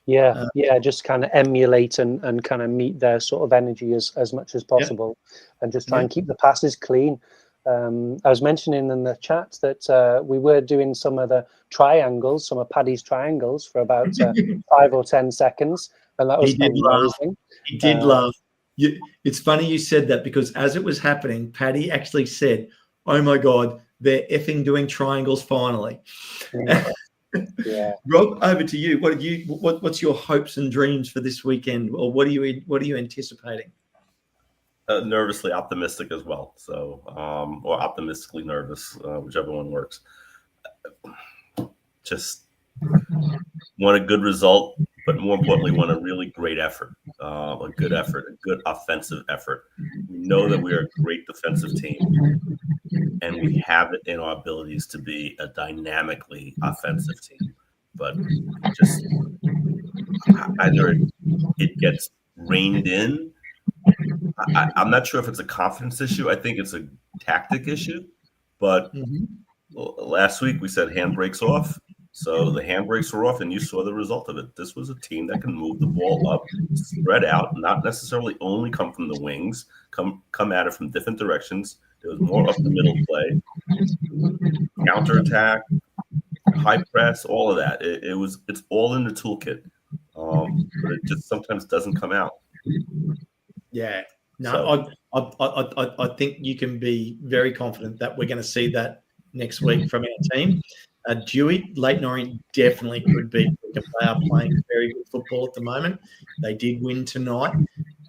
Speaker 10: Yeah, just kind of emulate and kind of meet their sort of energy as much as possible, and just try and keep the passes clean. I was mentioning in the chat that we were doing some of the triangles, some of Paddy's triangles for about 5 or 10 seconds, and that was amazing.
Speaker 1: He did laugh. It's funny you said that, because as it was happening, Paddy actually said, "Oh my God, they're effing doing triangles finally."
Speaker 10: Yeah.
Speaker 1: Rob, over to you. What's your hopes and dreams for this weekend, or what are you anticipating?
Speaker 13: Nervously optimistic as well. So, or optimistically nervous, whichever one works. Just want a good result, but more importantly, want a really great effort, a good offensive effort. We know that we are a great defensive team, and we have it in our abilities to be a dynamically offensive team. But just either it gets reined in. I'm not sure if it's a confidence issue. I think it's a tactic issue. But last week we said handbrakes off. So the handbrakes were off, and you saw the result of it. This was a team that can move the ball up, spread out, not necessarily only come from the wings, come at it from different directions. There was more up the middle play, counterattack, high press, all of that. It's all in the toolkit, but it just sometimes doesn't come out.
Speaker 1: Yeah, no,
Speaker 13: So,
Speaker 1: I think you can be very confident that we're going to see that next week from our team. Dewey, Leighton Orient definitely could be. They are playing very good football at the moment. They did win tonight,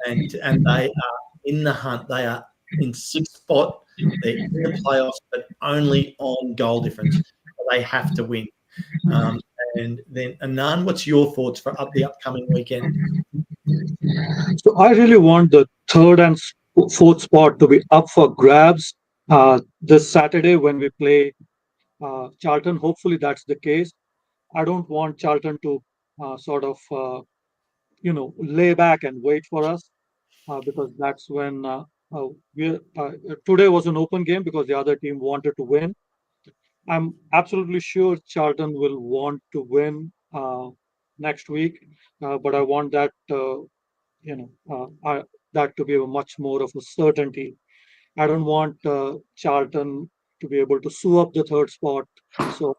Speaker 1: and they are in the hunt. They are in sixth spot. They're in the playoffs, but only on goal difference. They have to win. And then, Anand, what's your thoughts for the upcoming weekend?
Speaker 11: So I really want the third and fourth spot to be up for grabs this Saturday when we play Charlton. Hopefully that's the case. I don't want Charlton to lay back and wait for us because that's when today was an open game because the other team wanted to win. I'm absolutely sure Charlton will want to win next week, but I want that that to be a much more of a certainty. I don't want Charlton to be able to sew up the third spot, so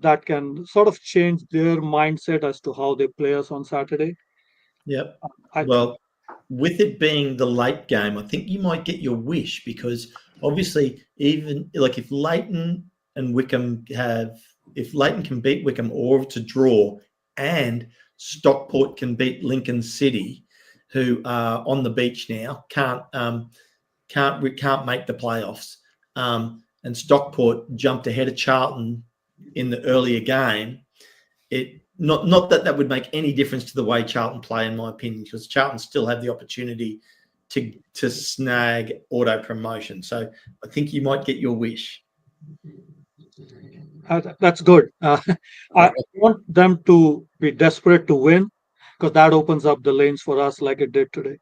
Speaker 11: that can sort of change their mindset as to how they play us on Saturday.
Speaker 1: Yep. Well, with it being the late game, I think you might get your wish because obviously, even like if Leighton and Wickham if Leighton can beat Wickham or to draw, and Stockport can beat Lincoln City, who are on the beach now, can't make the playoffs, and Stockport jumped ahead of Charlton in the earlier game. Not that would make any difference to the way Charlton play, in my opinion, because Charlton still have the opportunity to snag auto promotion. So I think you might get your wish.
Speaker 11: That's good. I want them to be desperate to win because that opens up the lanes for us like it did today.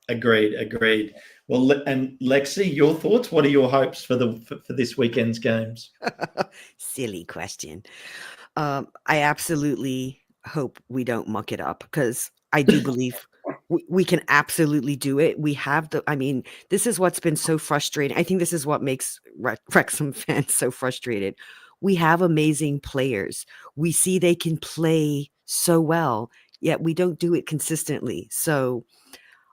Speaker 1: Agreed. Well, and Lexi, your thoughts? What are your hopes for this weekend's games?
Speaker 12: Silly question. I absolutely hope we don't muck it up because I do believe we can absolutely do it. We have this is what's been so frustrating. I think this is what makes Wrexham fans so frustrated. We have amazing players. We see they can play so well, yet we don't do it consistently. So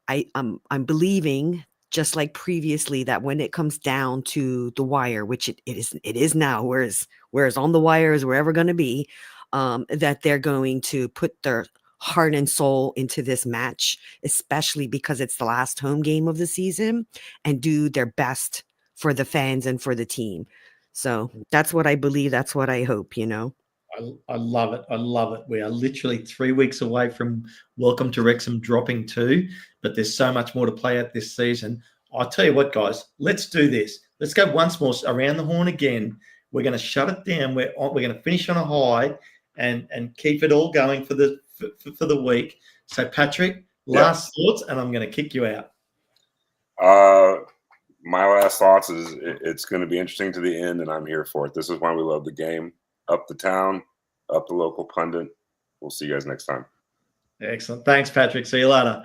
Speaker 12: I'm believing, just like previously, that when it comes down to the wire, which it is now, whereas on the wire is wherever going to be, that they're going to put their heart and soul into this match, especially because it's the last home game of the season, and do their best for the fans and for the team. So that's what I believe. That's what I hope,
Speaker 1: I love it. I love it. We are literally 3 weeks away from Welcome to Wrexham dropping 2, but there's so much more to play out this season. I'll tell you what, guys, let's do this. Let's go once more around the horn again. We're going to shut it down. We're going to finish on a high and keep it all going for the week. So, Patrick, last thoughts, and I'm going to kick you out.
Speaker 9: My last thoughts is it's going to be interesting to the end, and I'm here for it. This is why we love the game. Up the town, up the local pundit. We'll see you guys next time.
Speaker 1: Excellent. Thanks, Patrick. See you later.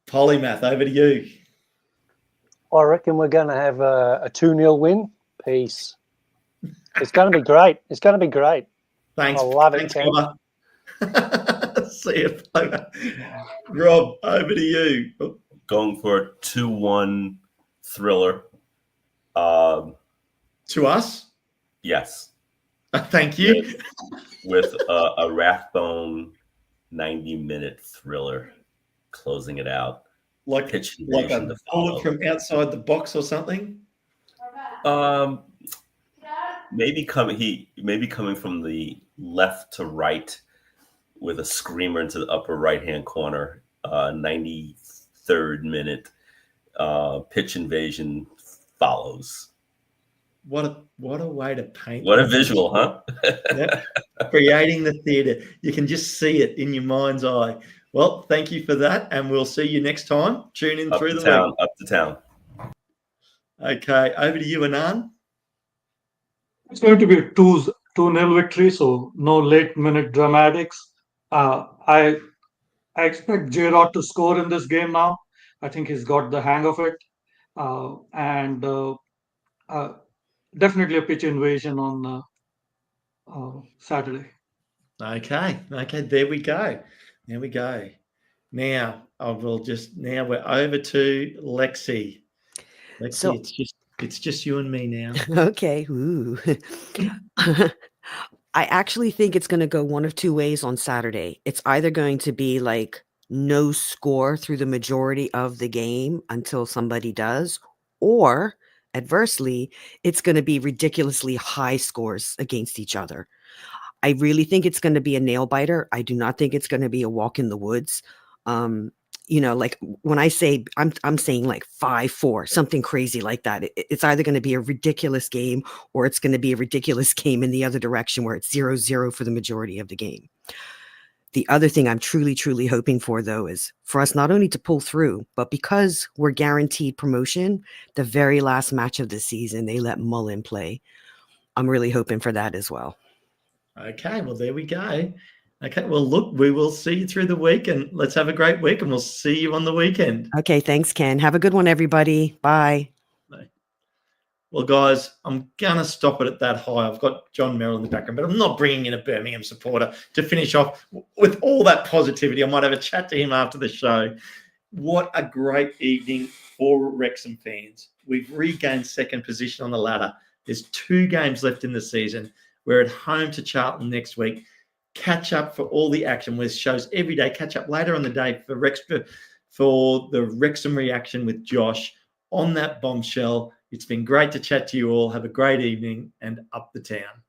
Speaker 1: Polymath, over to you.
Speaker 10: I reckon we're going to have a 2-0 win. Peace. It's going to be great. It's going to be great.
Speaker 1: Thanks.
Speaker 10: I love it,
Speaker 1: Ken. See you, Polymath. Rob, over to you.
Speaker 13: Going for a 2-1 thriller.
Speaker 1: To us?
Speaker 13: Yes.
Speaker 1: Thank you.
Speaker 13: With a Rathbone 90-minute thriller closing it out.
Speaker 1: Like a bullet from outside the box or something?
Speaker 13: Maybe coming from the left to right with a screamer into the upper right-hand corner. 93rd minute pitch invasion follows.
Speaker 1: What a way to paint.
Speaker 13: What a visual, huh?
Speaker 1: Yep. Creating the theatre. You can just see it in your mind's eye. Well, thank you for that, and we'll see you next time. Tune in through the week.
Speaker 13: Up to town.
Speaker 1: Okay, over to you, Anand.
Speaker 11: It's going to be a 2-0 victory, so no late minute dramatics. I expect J-Rod to score in this game now. I think he's got the hang of it. And definitely a pitch invasion on Saturday.
Speaker 1: Okay. There we go. Now we're over to Lexi.
Speaker 12: So-
Speaker 1: it's just you and me now.
Speaker 12: Okay. Ooh. I actually think it's going to go one of two ways on Saturday. It's either going to be like no score through the majority of the game until somebody does, or adversely, it's going to be ridiculously high scores against each other. I really think it's going to be a nail biter. I do not think it's going to be a walk in the woods. Like when I say I'm saying like 5-4, something crazy like that. It's either going to be a ridiculous game or it's going to be a ridiculous game in the other direction where it's 0-0 for the majority of the game. The other thing I'm truly, truly hoping for, though, is for us not only to pull through, but because we're guaranteed promotion, the very last match of the season, they let Mullen play. I'm really hoping for that as well.
Speaker 1: Okay, well, there we go. Okay, well, look, we will see you through the week, and let's have a great week, and we'll see you on the weekend.
Speaker 12: Okay, thanks, Ken. Have a good one, everybody. Bye.
Speaker 1: Well, guys, I'm going to stop it at that high. I've got John Merrill in the background, but I'm not bringing in a Birmingham supporter to finish off with all that positivity. I might have a chat to him after the show. What a great evening for Wrexham fans. We've regained second position on the ladder. There's 2 games left in the season. We're at home to Charlton next week. Catch up for all the action with shows every day. Catch up later on the day for the Wrexham reaction with Josh on that bombshell. It's been great to chat to you all. Have a great evening and up the town.